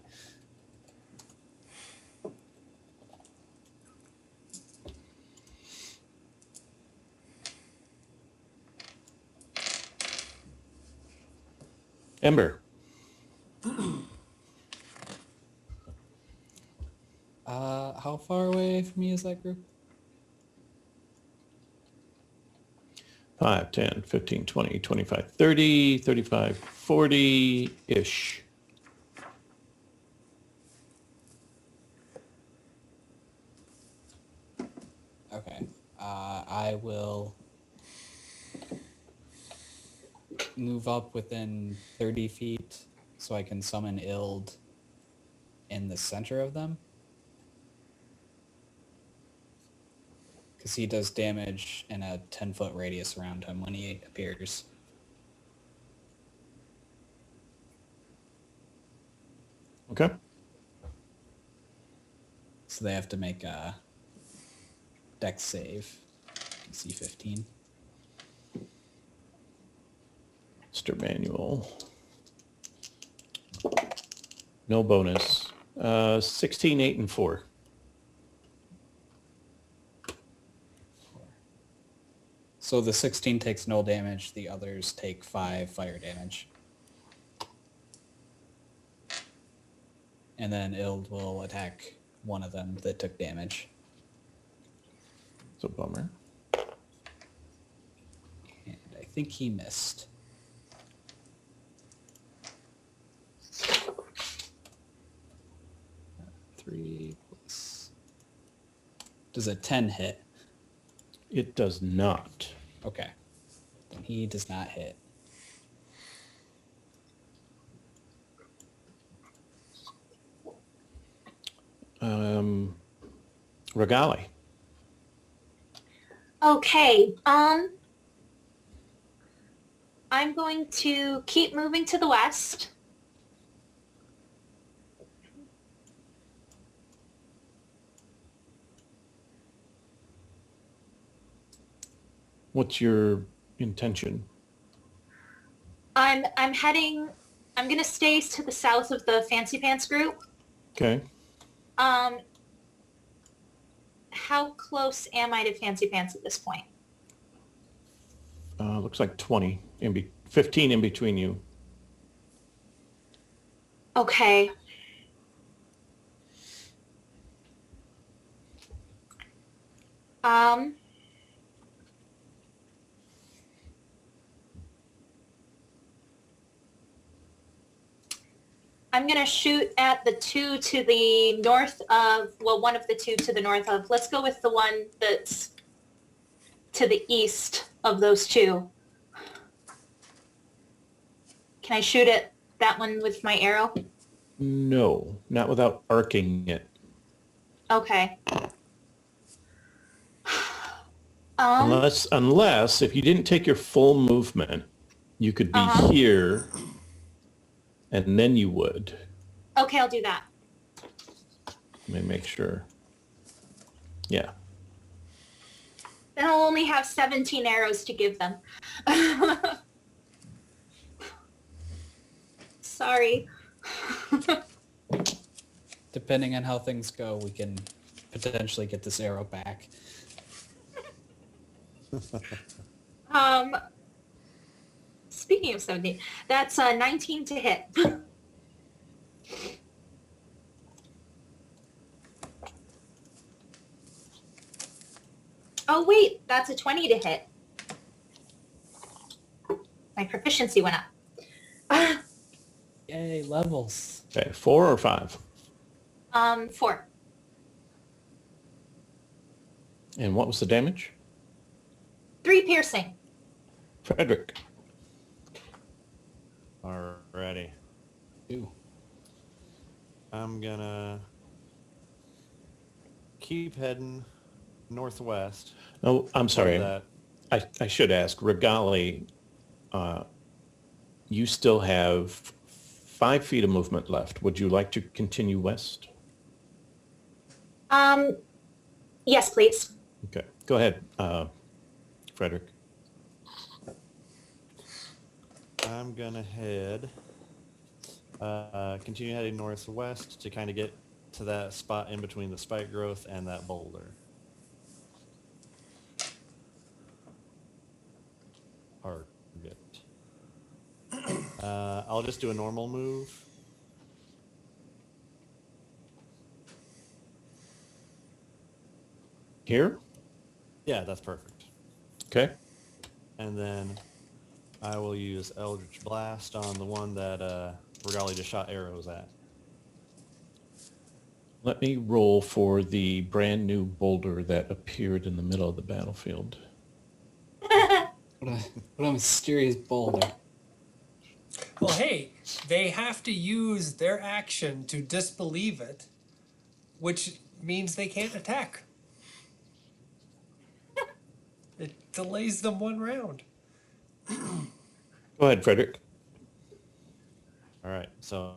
Ember. How far away from me is that group? 5, 10, 15, 20, 25, 30, 35, 40-ish. Okay. I will move up within 30 feet so I can summon Ild in the center of them. Because he does damage in a 10-foot radius around him when he appears. Okay. So they have to make a dex save. DC 15. Mr. Manual. No bonus. 16, 8, and 4. So the 16 takes no damage, the others take 5 fire damage. And then Ild will attack one of them that took damage. It's a bummer. And I think he missed. Three plus... Does a 10 hit? It does not. Okay. Then he does not hit. Regali. Okay, I'm going to keep moving to the west. What's your intention? I'm gonna stay to the south of the Fancy Pants group. Okay. How close am I to Fancy Pants at this point? Looks like 20, 15 in between you. Okay. I'm going to shoot at the two to the north of, well, one of the two to the north of. Let's go with the one that's to the east of those two. Can I shoot at that one with my arrow? No, not without arcing it. Okay. Unless if you didn't take your full movement, you could be here, and then you would. Okay, I'll do that. Let me make sure. Yeah. Then I'll only have 17 arrows to give them. Sorry. Depending on how things go, we can potentially get this arrow back. Speaking of 17, that's 19 to hit. Oh wait, that's a 20 to hit. My proficiency went up. Yay, levels. Okay, 4 or 5? 4. And what was the damage? 3 piercing. Frederick. Alrighty. Ooh. I'm gonna keep heading northwest. Oh, I'm sorry. That I should ask, Regali, you still have 5 feet of movement left. Would you like to continue west? Yes, please. Okay, go ahead, Frederick. I'm gonna continue heading northwest to kind of get to that spot in between the spike growth and that boulder. Target. I'll just do a normal move. Here? Yeah, that's perfect. Okay. And then I will use Eldritch Blast on the one that Regali just shot arrows at. Let me roll for the brand new boulder that appeared in the middle of the battlefield. What a mysterious boulder. Well, hey, they have to use their action to disbelieve it, which means they can't attack. It delays them 1 round. Go ahead, Frederick. All right, so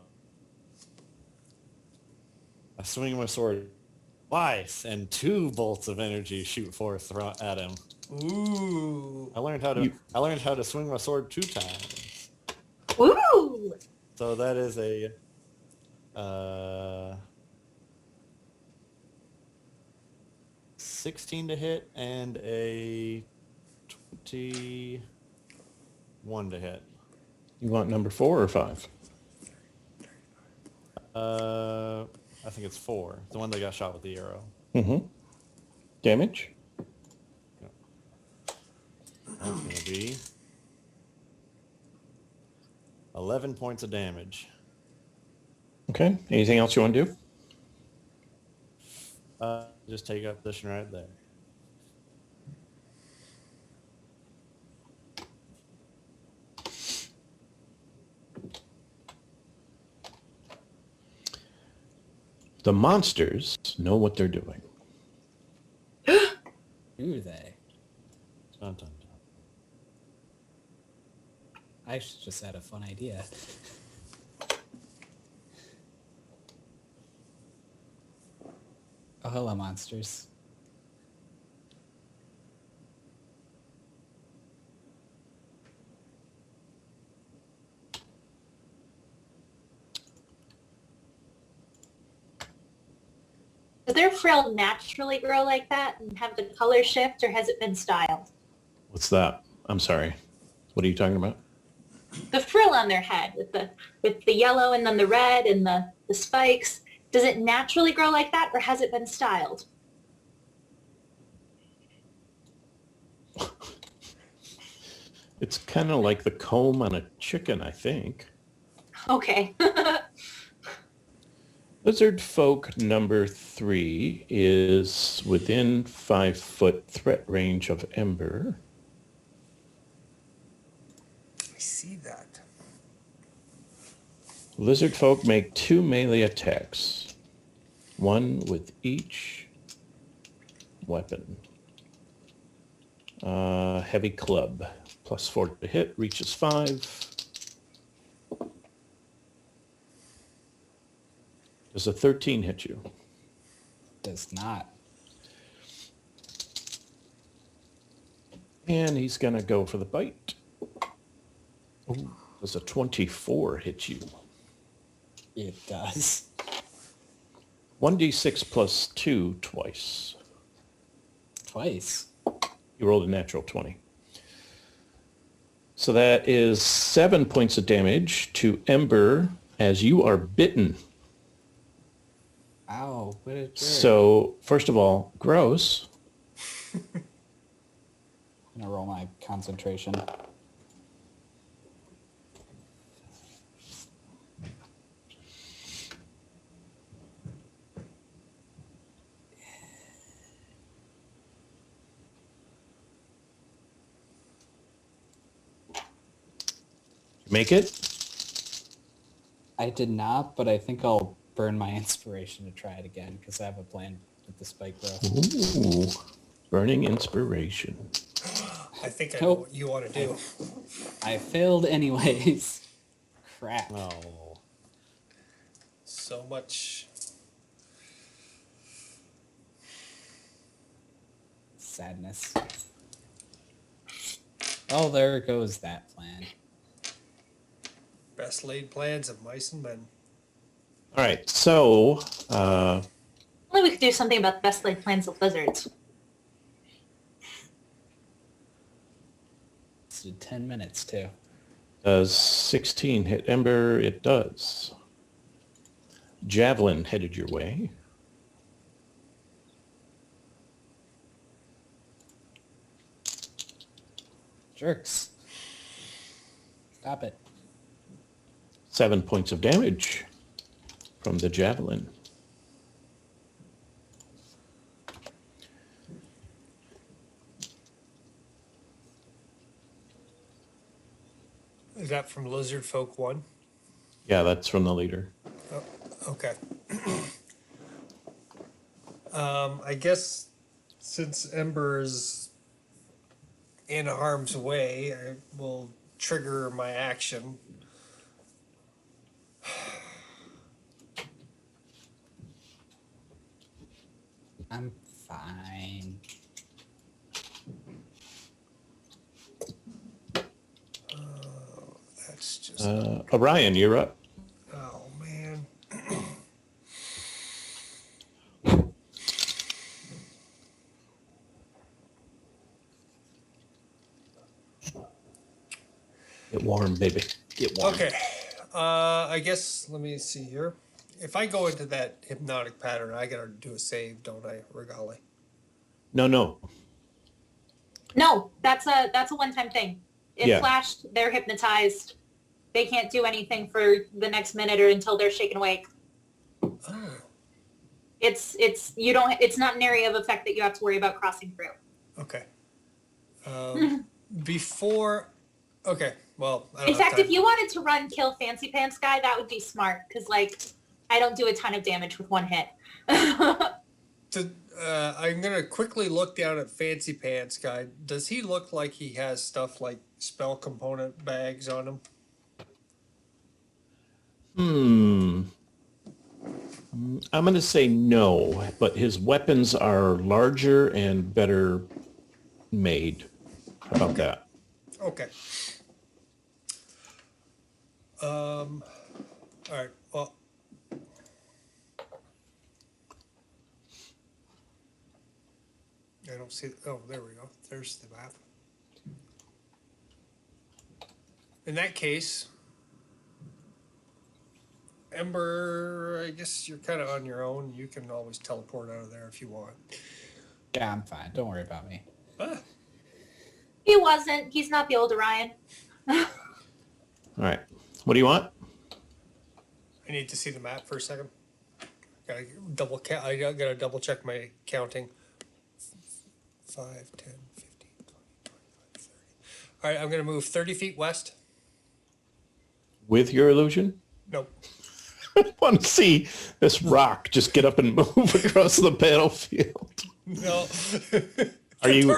I swing my sword twice, and 2 bolts of energy shoot forth at him. Ooh. I learned how to swing my sword 2 times. Woo! So that is a 16 to hit and a 21 to hit. You want number 4 or 5? I think it's 4. The one that got shot with the arrow. Mm-hmm. Damage? That's going to be 11 points of damage. Okay. Anything else you want to do? Just take up position right there. The monsters know what they're doing. Do they? Dun, dun, dun. I actually just had a fun idea. Oh, hello, monsters. Does their frill naturally grow like that and have the color shift, or has it been styled? What's that? I'm sorry. What are you talking about? The frill on their head with the yellow and then the red and the spikes. Does it naturally grow like that, or has it been styled? It's kind of like the comb on a chicken, I think. Okay. Lizard folk number 3 is within 5-foot threat range of Ember. I see that. Lizard folk make 2 melee attacks, 1 with each weapon. Heavy club, +4 to hit, reaches 5. Does a 13 hit you? Does not. And he's going to go for the bite. Ooh, does a 24 hit you? It does. 1d6 plus 2 twice. Twice. You rolled a natural 20. So that is 7 points of damage to Ember as you are bitten. Ow, what a jerk. So, first of all, gross. I'm gonna roll my concentration. Make it? I did not, but I think I'll burn my inspiration to try it again because I have a plan with the spike growth. Ooh, burning inspiration. I think I know Nope. what you want to do. I failed anyways. Crap. Oh. So much. Sadness. Oh, there goes that plan. Best laid plans of mice and men. All right, so Only we could do something about the best laid plans of lizards. It's 10 minutes too. does 16 hit Ember? It does. Javelin headed your way. Jerks. Stop it. 7 points of damage from the javelin. Is that from Lizard Folk 1? Yeah, that's from the leader. Oh, okay. I guess since Ember is in harm's way, I will trigger my action. I'm fine. That's just. Orion, you're up. Oh, man. Get warm, baby. Get warm. Okay. I guess, let me see here. If I go into that hypnotic pattern, I gotta do a save, don't I, Regali? No. No, that's a one-time thing. It Yeah. flashed. They're hypnotized. They can't do anything for the next minute or until they're shaken awake. Oh, It's you don't. It's not an area of effect that you have to worry about crossing through. okay. Before, okay, well, I don't In have fact, time. if you wanted to run kill Fancy Pants guy, that would be smart because like I don't do a ton of damage with one hit. I'm gonna quickly look down at Fancy Pants guy. Does he look like he has stuff like spell component bags on him? I'm going to say no, but his weapons are larger and better made. How about that? Okay. All right. Well. I don't see. Oh, there we go. There's the map. In that case, Ember, I guess you're kind of on your own. You can always teleport out of there if you want. Yeah, I'm fine. Don't worry about me. Ah, He wasn't. He's not the old Orion. All right. What do you want? I need to see the map for a second. Gotta double count. I gotta double check my counting. 5, 10, 15, 20, 25, 30. All right, I'm gonna move 30 feet west. With your illusion? Nope. I want to see this rock just get up and move across the battlefield. No. Are you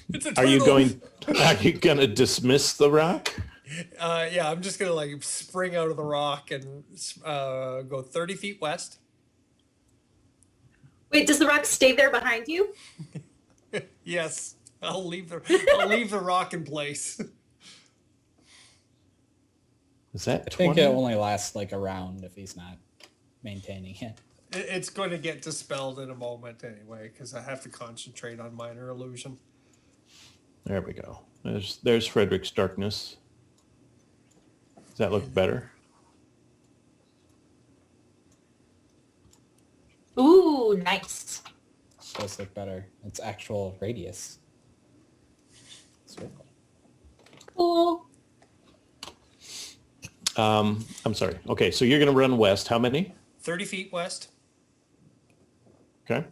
It's a are you turtle. going to dismiss the rock? Yeah, I'm just gonna like spring out of the rock and go 30 feet west. Wait, does the rock stay there behind you? Yes, I'll leave the rock in place. Is that I think 20? it only lasts like a round if he's not maintaining it. It's going to get dispelled in a moment anyway, because I have to concentrate on minor illusion. There we go. There's Frederick's darkness. Does that look better? Ooh, nice. Does look better. It's actual radius. Sweet. Cool. I'm sorry. Okay, so you're going to run west. How many? 30 feet west, Okay.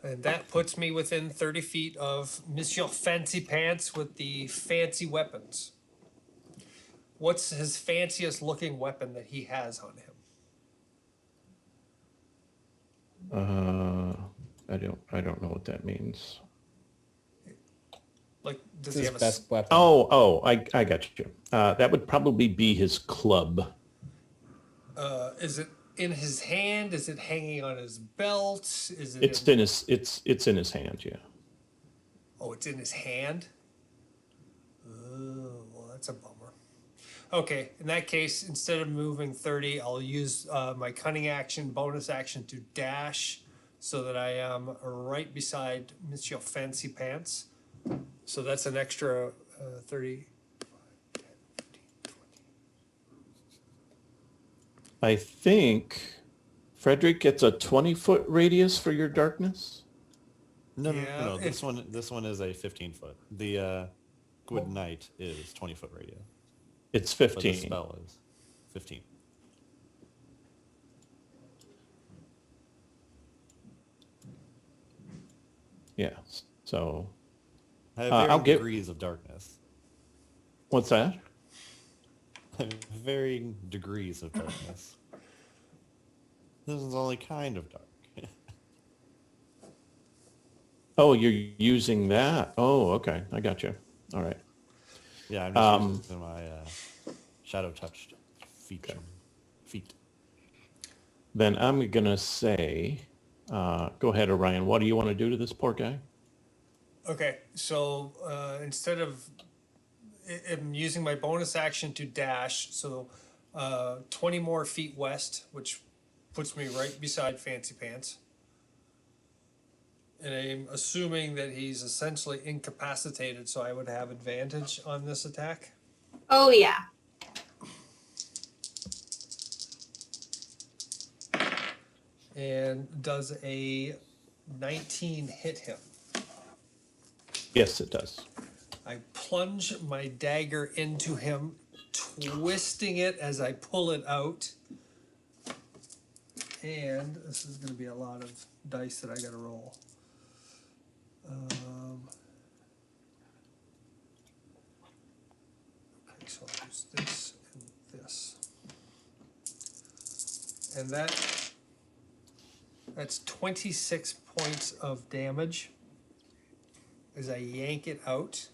and that puts me within 30 feet of Monsieur Fancy Pants with the fancy weapons. What's his fanciest looking weapon that he has on him? I don't know what that means. Like, does It's he his have a best weapon. Oh, I got you. That would probably be his club. is it in his hand? Is it hanging on his belt? Is it It's in his it's in his hand, yeah. Oh, it's in his hand? Oh, well, that's a bummer. Okay, in that case, instead of moving 30, I'll use my cunning action, bonus action to dash so that I am right beside Monsieur Fancy Pants. So that's an extra 30. I think Frederick gets a 20-foot radius for your darkness. No, Yeah, no. if- This one is a 15-foot. The Good Knight is 20-foot radius. It's But the 15. spell is 15. Yeah. So I have I'll varying get- degrees of darkness. what's that? Varying degrees of darkness. This is only kind of dark. Oh, you're using that. Oh, okay. I got you. All right. Yeah, I'm just using my shadow touched feet. Then I'm gonna say, go ahead, Orion. What do you want to do to this poor guy? Okay, so instead of I'm using my bonus action to dash, so 20 more feet west, which puts me right beside Fancy Pants. And I'm assuming that he's essentially incapacitated, so I would have advantage on this attack. Oh, yeah. And does a 19 hit him? Yes, it does. I plunge my dagger into him, twisting it as I pull it out. And this is going to be a lot of dice that I got to roll. Okay, so I'll use this and this. And that's 26 points of damage as I yank it out.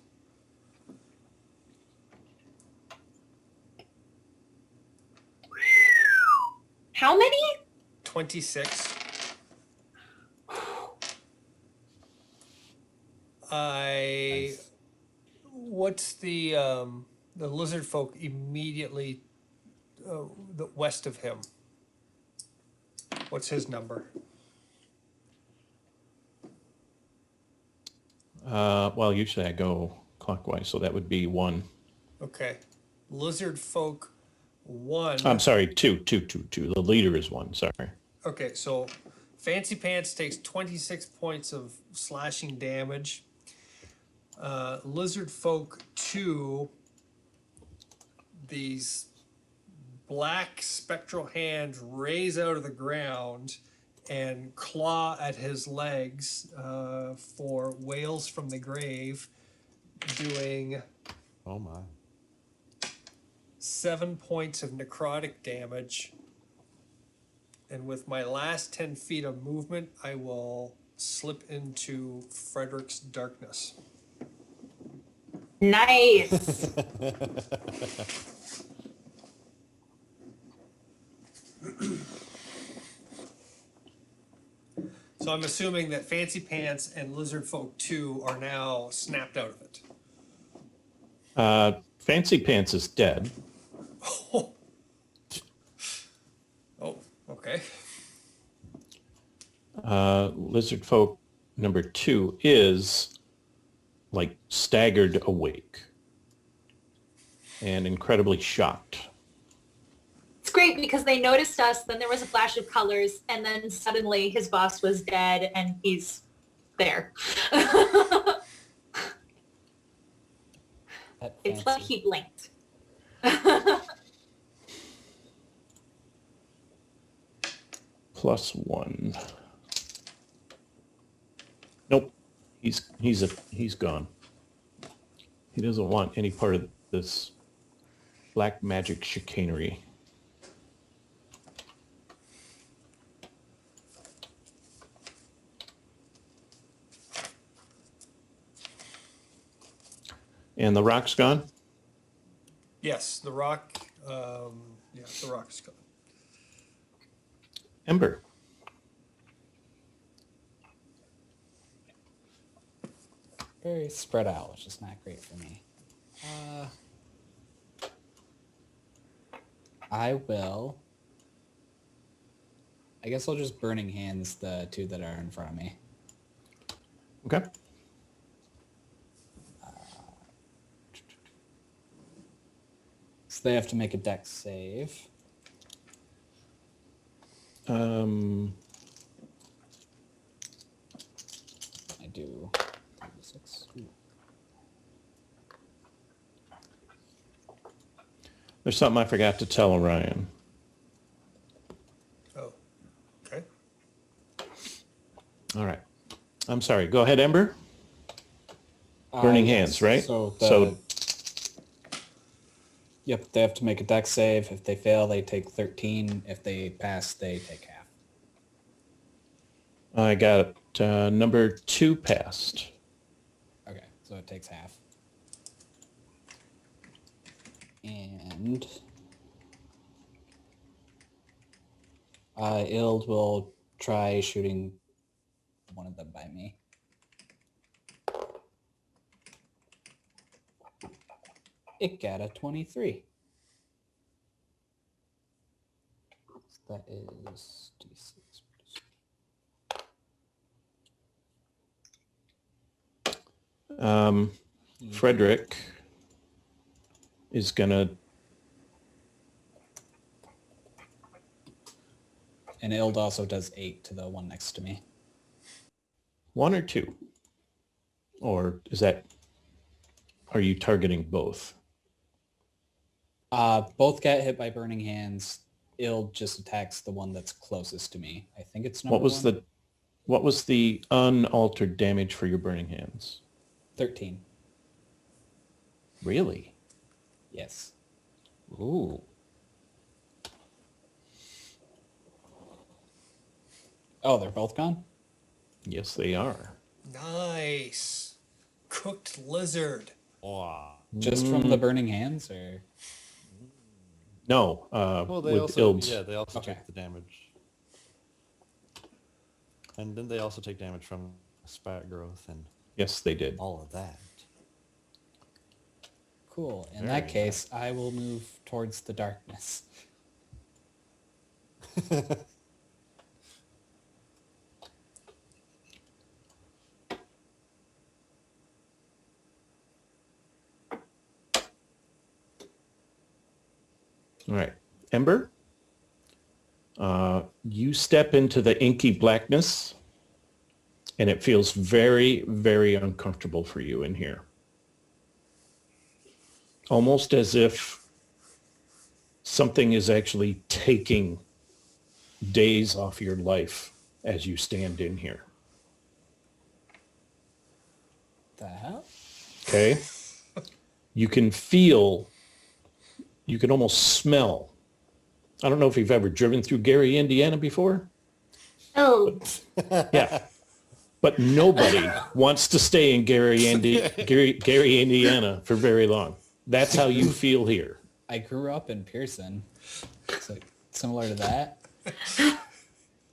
How many? 26. What's the lizard folk immediately the west of him? What's his number? Well, usually I go clockwise, so that would be 1. Okay, lizard folk 1. I'm sorry, 2. The leader is 1. Sorry. Okay, so Fancy Pants takes 26 points of slashing damage. Lizard Folk 2, these black spectral hands raise out of the ground and claw at his legs for Wails from the Grave, doing Oh my. 7 points of necrotic damage. And with my last 10 feet of movement, I will slip into Frederick's darkness. Nice. So I'm assuming that Fancy Pants and Lizard Folk 2 are now snapped out of it. Fancy Pants is dead. Oh, okay. Lizard folk number 2 is like staggered awake and incredibly shocked. It's great because they noticed us, then there was a flash of colors, and then suddenly his boss was dead and he's there. That It's like fancy. he blinked. +1. Nope. He's gone. He doesn't want any part of this black magic chicanery. And the rock's gone? Yes, the rock. Yeah, the rock is gone. Ember. Very spread out, which is not great for me. I guess I'll just Burning Hands the two that are in front of me. Okay. So they have to make a dex save. Um, I do 36. Ooh. there's something I forgot to tell Orion. Oh, okay. All right. I'm sorry. Go ahead, Ember. Burning Hands, right? So yep, they have to make a dex save. If they fail, they take 13. If they pass, they take half. I got number 2 passed. Okay, so it takes half. And Ild will try shooting one of them by me. It got a 23. So that is D6. Frederick is gonna. And Ild also does 8 to the one next to me. 1 or 2? Or is that, are you targeting both? Both get hit by Burning Hands. Ild just attacks the one that's closest to me. I think it's number What was the unaltered damage for your Burning Hands? 13. Really? Yes. Ooh. Oh, they're both gone? Yes, they are. Nice. Cooked lizard. Wow. Just from the Burning Hands, or? No, Well, they with also Ilds. they also Okay. take the damage, and then they also take damage from spat growth and Yes, they did. all of that. Cool. In Very that case, I will move towards the darkness. All right. Ember, you step into the inky blackness, and it feels very, very uncomfortable for you in here. Almost as if something is actually taking days off your life as you stand in here. The hell? Okay? You can feel, you can almost smell. I don't know if you've ever driven through Gary, Indiana before. Oh, Yeah. But nobody wants to stay in Gary, Indiana for very long. That's how you feel here. I grew up in Pearson. So similar to that.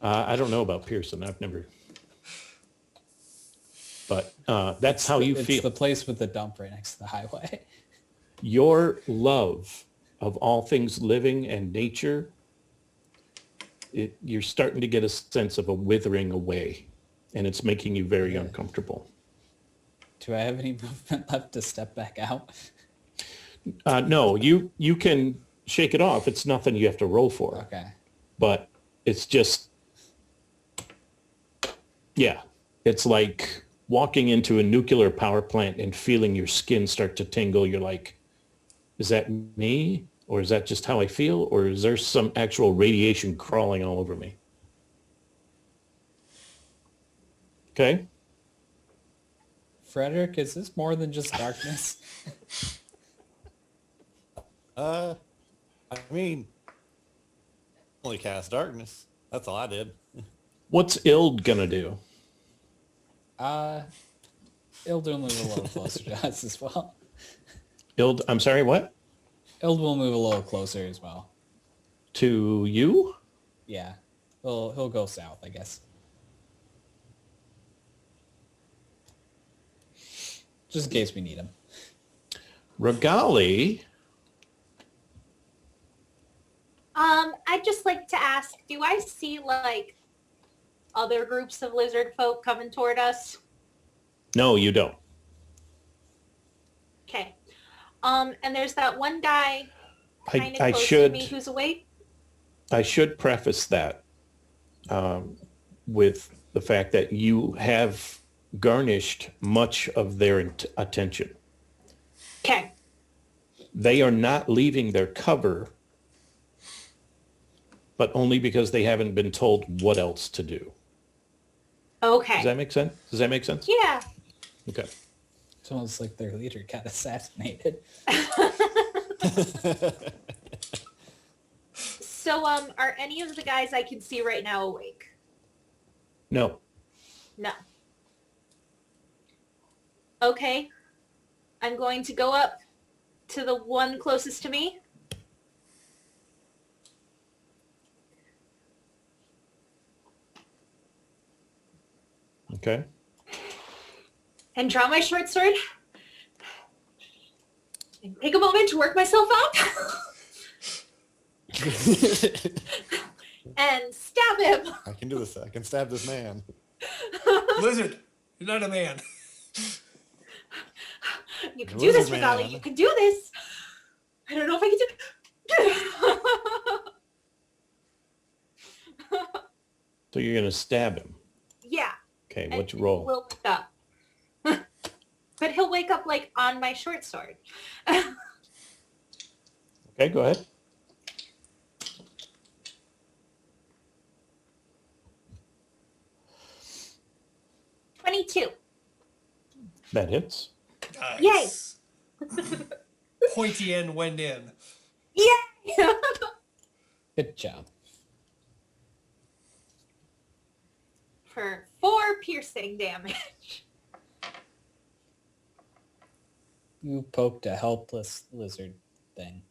I don't know about Pearson. I've never. But that's how you It's feel. the place with the dump right next to the highway. Your love of all things living and nature, you're starting to get a sense of a withering away, and it's making you very uncomfortable. Do I have any movement left to step back out? No, you can shake it off. It's nothing you have to roll for, Okay. but it's just, yeah, it's like walking into a nuclear power plant and feeling your skin start to tingle. You're like, is that me? Or is that just how I feel? Or is there some actual radiation crawling all over me? Okay. Frederick, is this more than just darkness? I mean, only cast darkness. That's all I did. What's Ild gonna do? Ild will move a little closer to us as well. Ild, I'm sorry, what? Ild will move a little closer as well. To you? Yeah. He'll go south, I guess. Just in case we need him. Regali, I'd just like to ask, do I see like other groups of lizard folk coming toward us? no, you don't. Okay. And there's that one guy kind of I close to should me who's awake. I should preface that with the fact that you have garnished much of their attention. Okay. They are not leaving their cover, but only because they haven't been told what else to do. Okay. Does that make sense? Does that make sense? Yeah. Okay. It's almost like their leader got assassinated. So, are any of the guys I can see right now awake? No. No. Okay. I'm going to go up to the one closest to me. Okay. And draw my short sword. And take a moment to work myself up. And stab him. I can do this. I can stab this man. Lizard, you're not a man. You can do this, Lizard Regali. man. You can do this. I don't know if I can do So you're gonna stab him. Yeah. Okay, and what's your roll? He'll wake up. But he'll wake up like on my short sword. Okay, go ahead. $22. That hits. Nice. Pointy end went in. Yay! Good job. For 4 piercing damage. You poked a helpless lizard thing.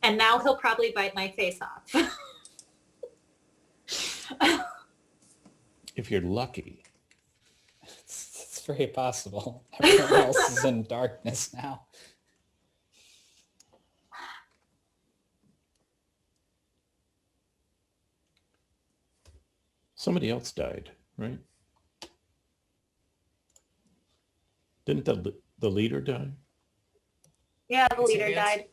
And now he'll probably bite my face off. If you're lucky. It's very possible. Everyone else is in darkness now. Somebody else died, right? Didn't the leader die? Yeah, the leader Yes. died.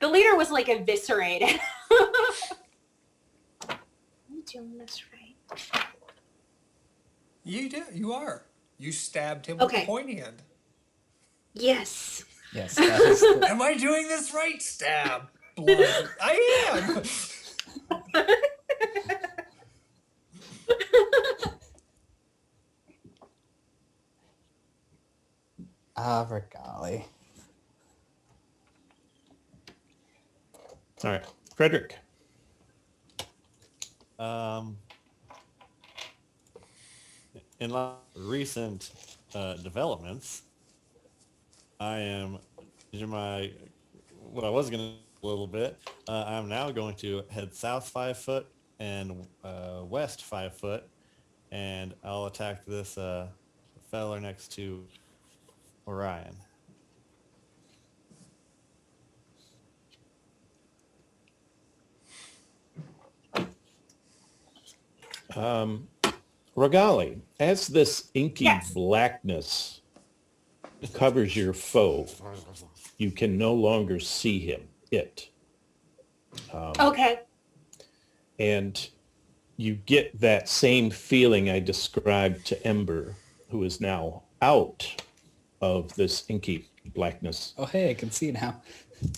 The leader was like eviscerated. I'm doing this right. You do. You are. You stabbed him with Okay. the pointy end. Yes. Yes, that is the, Am I doing this right? Stab. Blood. I am. Regali. All right, Frederick. In recent developments, I am what I was going to a little bit. I'm now going to head south 5 foot and west 5 foot, and I'll attack this feller next to Orion. Regali, as this inky Yes. blackness covers your foe, you can no longer see him, Okay. and you get that same feeling I described to Ember, who is now out of this inky blackness. Oh, hey, I can see now.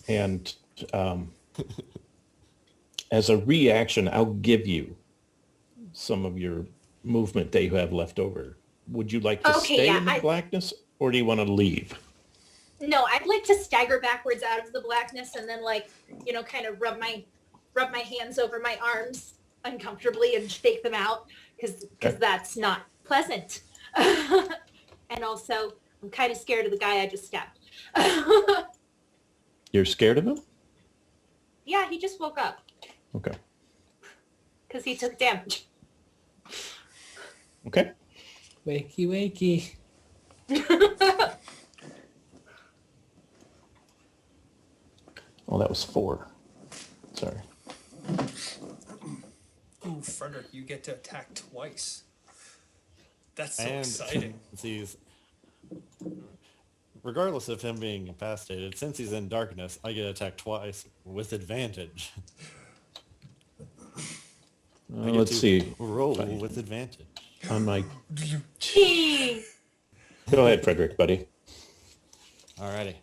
And as a reaction, I'll give you some of your movement that you have left over. Would you like to Okay, stay yeah, in the blackness, or do you want to leave? No, I'd like to stagger backwards out of the blackness and then kind of rub my hands over my arms uncomfortably and shake them out because Okay. that's not pleasant. And also, I'm kind of scared of the guy I just stabbed. You're scared of him? Yeah, he just woke up Okay. because he took damage. Okay. Wakey, wakey. Oh, that was 4. Sorry. Ooh, Frederick, you get to attack twice. That's so And exciting. since he's, regardless of him being incapacitated, since he's in darkness, I get attacked twice with advantage. I get Let's to see. Roll with advantage. On my... Hey. Go ahead, Frederick, buddy. Alrighty.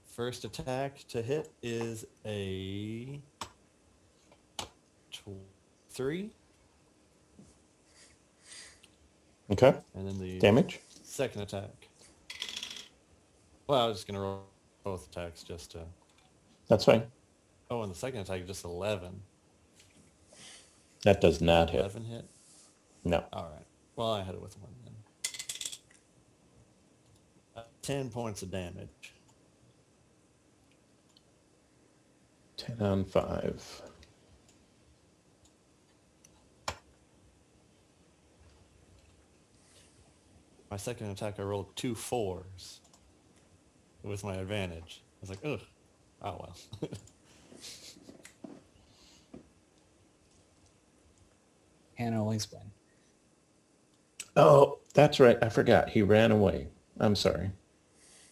First attack to hit is a 3, Okay. and then the Damage? second attack. Well, I was just gonna roll both attacks just to. That's fine. Oh, and the second attack just 11. That does not hit. 11 hit. No. All right. Well, I had it with 1 then. 10 points of damage. 10 on 5. My second attack, I rolled 2 4s with my advantage. I was like, ugh. Oh well. Can't always win. Oh, that's right. I forgot. He ran away. I'm sorry.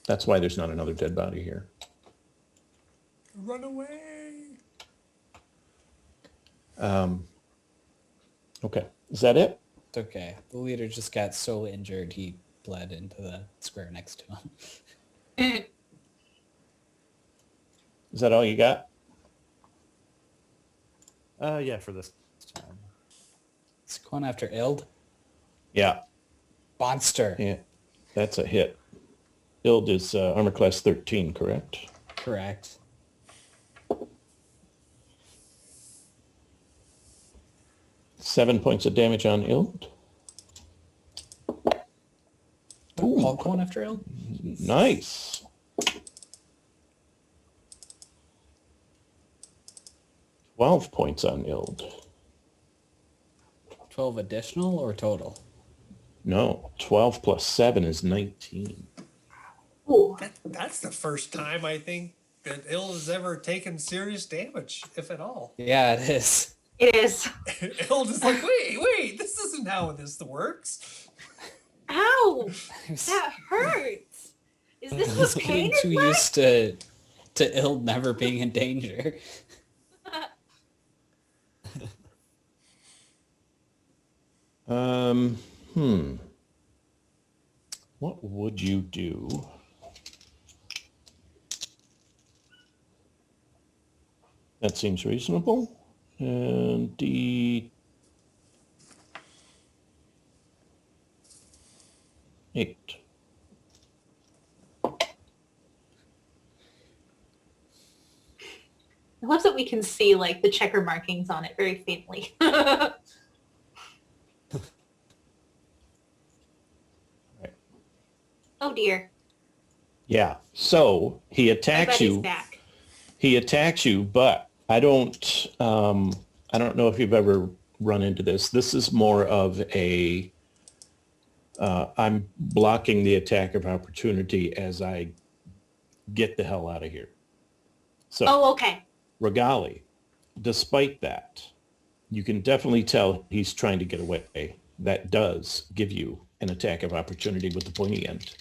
That's why there's not another dead body here. Run away. Okay. Is that it? It's okay. The leader just got so injured he bled into the square next to him. Is that all you got? Yeah, for this time. It's going after Ild. Yeah. Monster. Yeah. That's a hit. Ild is armor class 13, correct? Correct. Seven points of damage on Ild. All going after Ild? Nice. 12 points on Ild. 12 additional or total? No, 12 plus 7 is 19. Ooh. That's the first time I think that Ill has ever taken serious damage, if at all. Yeah, it is. It is. Ill is like, wait, this isn't how this works. Ow! That hurts. Is this He's what pain getting is too like? used to Ild never being in danger. What would you do? That seems reasonable. And D8. I love that we can see like the checker markings on it very faintly. Oh dear. Yeah. So he I bet attacks he's you. back. He attacks you, but I don't know if you've ever run into this. This is more of a I'm blocking the attack of opportunity as I get the hell out of here. So Oh, okay. Regali, despite that, you can definitely tell he's trying to get away. That does give you an attack of opportunity with the pointy end.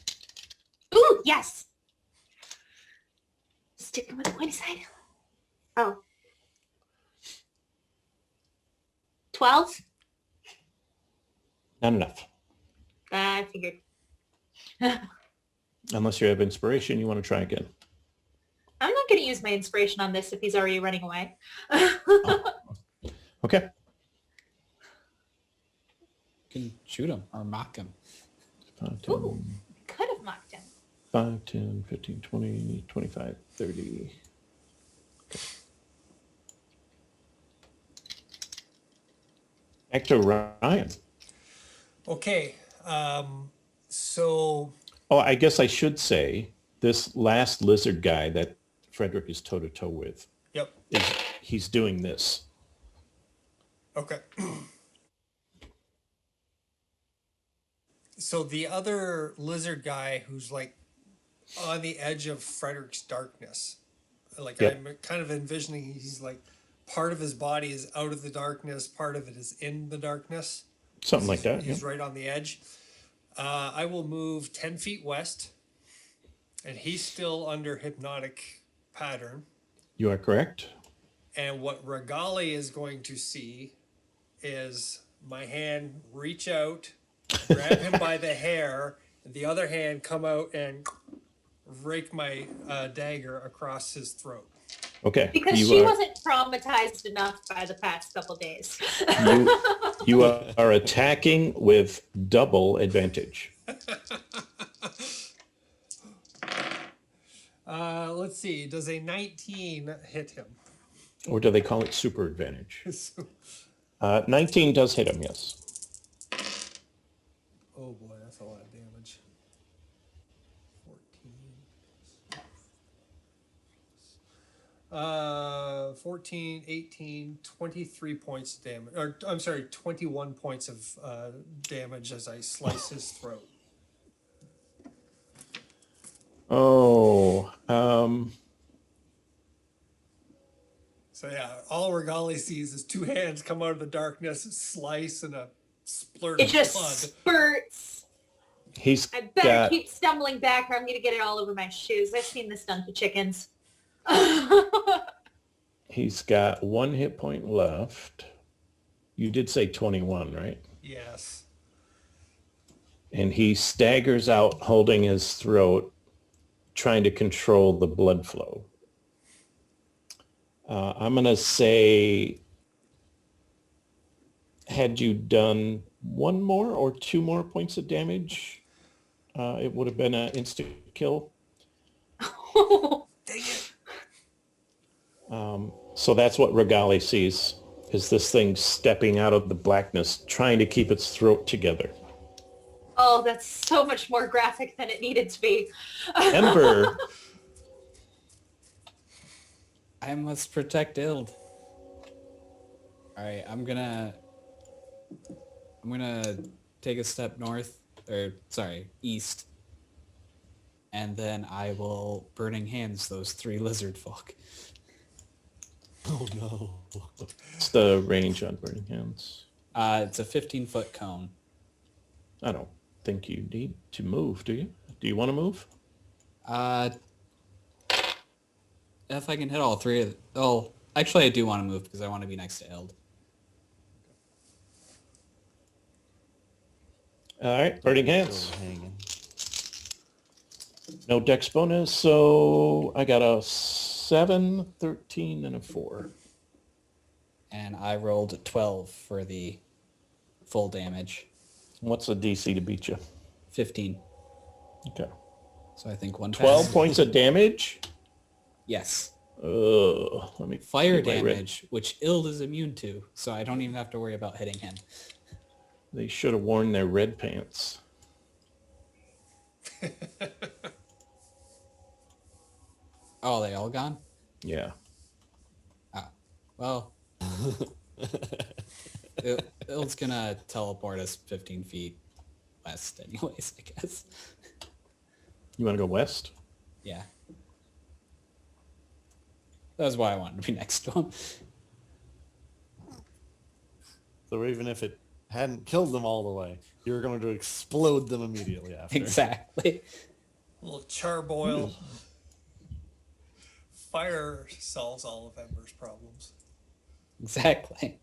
Ooh, yes. Sticking with the pointy side. Oh. 12? Not enough. I figured. Unless you have inspiration, you want to try again. I'm not going to use my inspiration on this if he's already running away. Okay. You can shoot him or mock him. 5, 10, Ooh, could have mocked him. 5, 10, 15, 20, 25, 30. Okay. Back to Ryan. Okay. So Oh, I guess I should say this last lizard guy that Frederick is toe to toe with, yep. he's doing this. Okay. So the other lizard guy who's like on the edge of Frederick's darkness, like Yep. I'm kind of envisioning he's like part of his body is out of the darkness, part of it is in the darkness. Something like that. He's Yeah. right on the edge. I will move 10 feet west, and he's still under hypnotic pattern. You are correct. And what Regali is going to see is my hand reach out, grab him by the hair, and the other hand come out and rake my dagger across his throat. Okay. Because you she are, wasn't traumatized enough by the past couple days. you are attacking with double advantage. Let's see. Does a 19 hit him? Or do they call it super advantage? 19 does hit him, yes. Oh boy, that's a lot of damage. 14, 18, 23 points of damage. Or, I'm sorry, 21 points of damage as I slice his throat. Oh, So yeah, all Regali sees is two hands come out of the darkness, slice, and a splurt It of just blood. spurts. he's I better got, keep stumbling back or I'm going to get it all over my shoes. I've seen this done to chickens. he's got 1 hit point left. You did say 21, right? Yes. And he staggers out holding his throat, trying to control the blood flow. I'm going to say, had you done 1 more or 2 more points of damage, it would have been an instant kill. Dang it. So that's what Regali sees, is this thing stepping out of the blackness, trying to keep its throat together. Oh, that's so much more graphic than it needed to be. Ember, I must protect Ild. Alright, I'm gonna take a step north, or sorry, east. And then I will Burning Hands those 3 lizard folk. Oh no. what's the range on Burning Hands? It's a 15-foot cone. I don't think you need to move, do you? Do you want to move? If I can hit all 3 of oh, actually I do want to move because I want to be next to Ild. All right, Burning Hands. Still hanging. No dex bonus, so I got a 7, 13, and a 4. And I rolled a 12 for the full damage. What's the DC to beat you? 15. Okay. So I think 1 12 pass. points of damage? Yes. Let me Fire get my red- damage, which Ild is immune to, so I don't even have to worry about hitting him. They should have worn their red pants. Oh, they all gone? Yeah. Oh, well, it's gonna teleport us 15 feet west anyways, I guess. You want to go west? Yeah. That's why I wanted to be next to him. So even if it hadn't killed them all the way, you were going to explode them immediately after. Exactly. A little charboil. Fire solves all of Ember's problems. Exactly.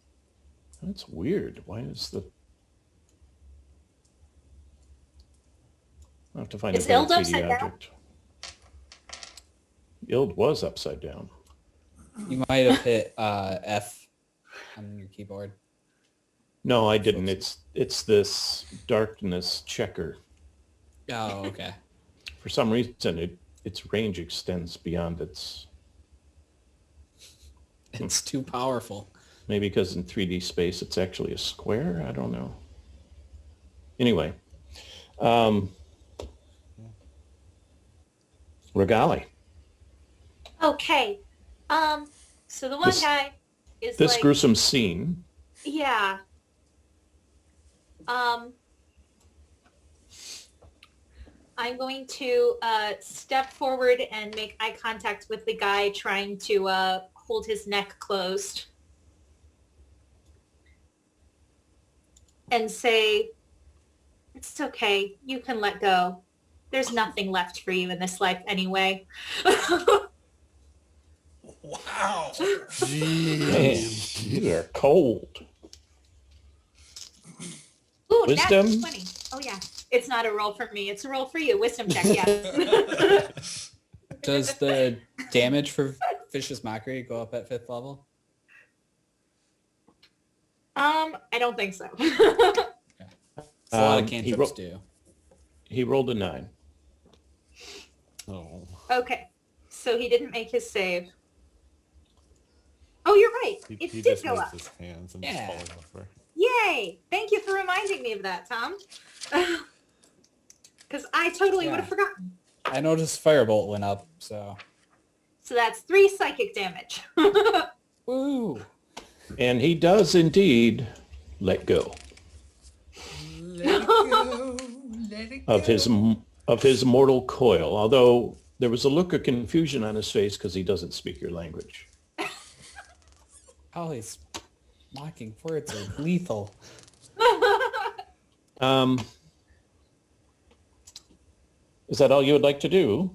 That's weird. Why is the... I'll have to find Is a better Ild 3D upside down? object. Ild was upside down. You might have hit F on your keyboard. No, I didn't. It's this darkness checker. Oh, okay. For some reason, its range extends beyond its... It's too powerful. Maybe because in 3D space it's actually a square? I don't know. Anyway. Regali. Okay. So the one This- guy is This like, gruesome scene. yeah. I'm going to step forward and make eye contact with the guy trying to hold his neck closed. And say, it's okay. You can let go. There's nothing left for you in this life anyway. Wow. Man, you are cold. Ooh, Wisdom? that's 20. Oh, yeah. It's not a roll for me. It's a roll for you. Wisdom check, yeah. Does the damage for Vicious Mockery go up at 5th level? I don't think so. It's a lot of He cantrips do. He rolled a 9. Oh. Okay. So he didn't make his save. Oh, you're right. He It did just go moves up. his hands and Yeah. just falls over. Yay! Thank you for reminding me of that, Tom. Because I totally would have Yeah. forgotten. I noticed Firebolt went up, so... So that's 3 psychic damage. Woo! And he does indeed let go Let it go. Let it go. of his mortal coil. Although there was a look of confusion on his face because he doesn't speak your language. All these mocking words are lethal. Is that all you would like to do?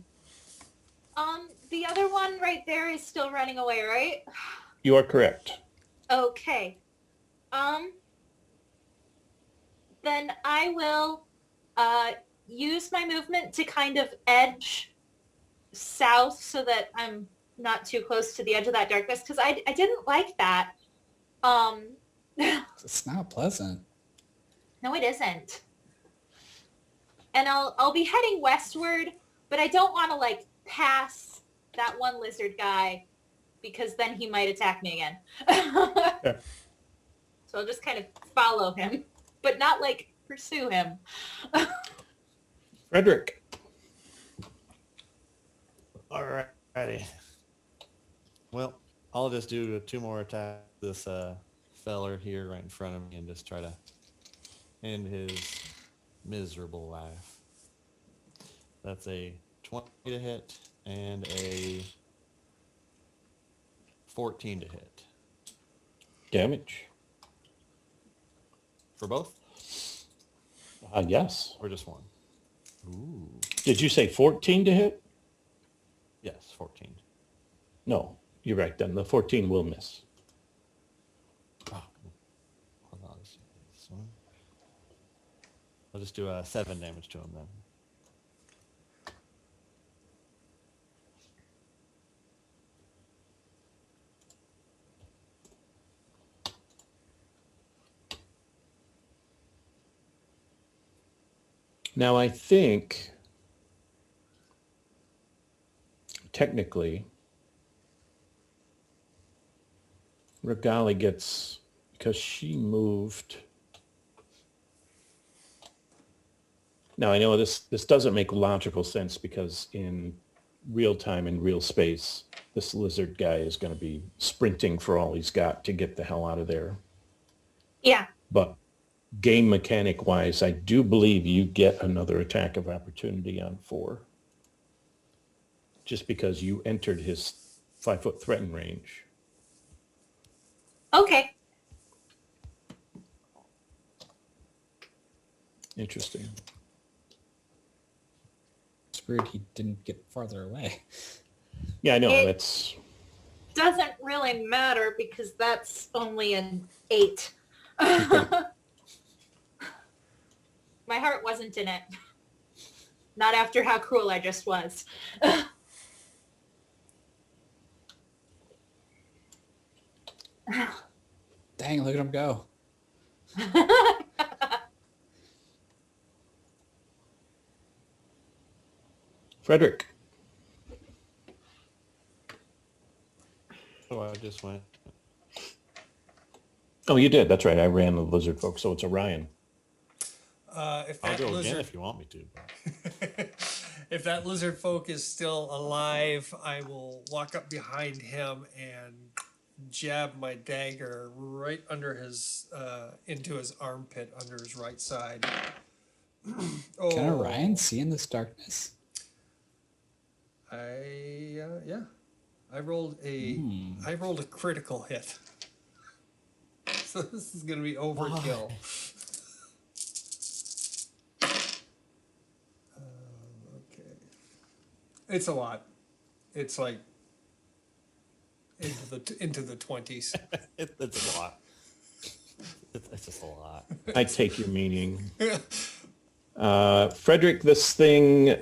The other one right there is still running away, right? You are correct. Okay. Then I will use my movement to kind of edge south so that I'm not too close to the edge of that darkness because I didn't like that. It's not pleasant. No, it isn't. And I'll be heading westward, but I don't want to like pass that one lizard guy because then he might attack me again. Sure. So I'll just kind of follow him, but not like pursue him. Frederick. Alrighty. Well, I'll just do 2 more attacks. This feller here right in front of me and just try to end his miserable life. That's a 20 to hit and a 14 to hit. Damage. For both? Yes. Or just one? Ooh. Did you say 14 to hit? Yes, 14. No, you're right then. The 14 will miss. Oh. Hold on. Let's see this one. I'll just do 7 damage to him then. Now I think technically Regali gets, because she moved. Now I know this doesn't make logical sense because in real time and real space, this lizard guy is going to be sprinting for all he's got to get the hell out of there. Yeah. But game mechanic wise, I do believe you get another attack of opportunity on 4. Just because you entered his 5-foot threaten range. Okay. Interesting. It's weird he didn't get farther away. Yeah, I know. It- That's Doesn't really matter because that's only an 8. My heart wasn't in it. Not after how cruel I just was. Dang, look at him go. Frederick. So I just went. Oh, you did. That's right. I ran the lizard folk, so it's Orion. If I'll that go again lizard, if you want me to. But if that lizard folk is still alive, I will walk up behind him and jab my dagger right under his, into his armpit under his right side. Oh, Can Orion see in this darkness? yeah. I rolled a critical hit. So this is gonna be overkill. Okay. It's a lot. It's like into the 20s. it's a lot. It's just a lot. I take your meaning. Frederick, this thing,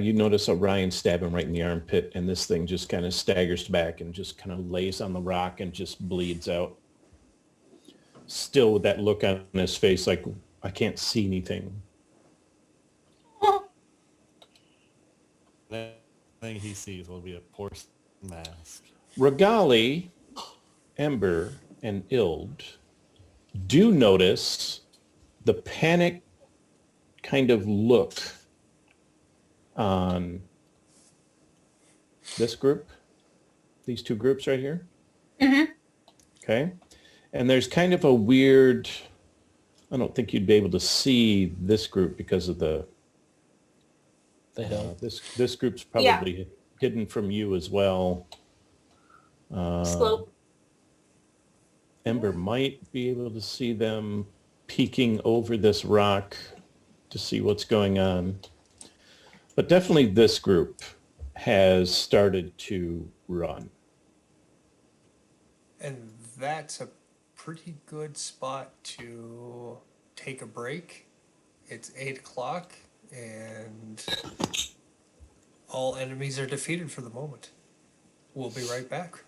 you notice Orion stab him right in the armpit, and this thing just kind of staggers back and just kind of lays on the rock and just bleeds out. Still with that look on his face like, I can't see anything. The thing he sees will be a porcelain mask. Regali, Ember, and Ild do notice the panic kind of look on this group, these two groups right here. Mm-hmm. Okay. And there's kind of a weird, I don't think you'd be able to see this group because of the hill. this group's probably hidden from you as well. Slope. Ember might be able to see them peeking over this rock to see what's going on. But definitely this group has started to run. And that's a pretty good spot to take a break. It's 8 o'clock and all enemies are defeated for the moment. We'll be right back.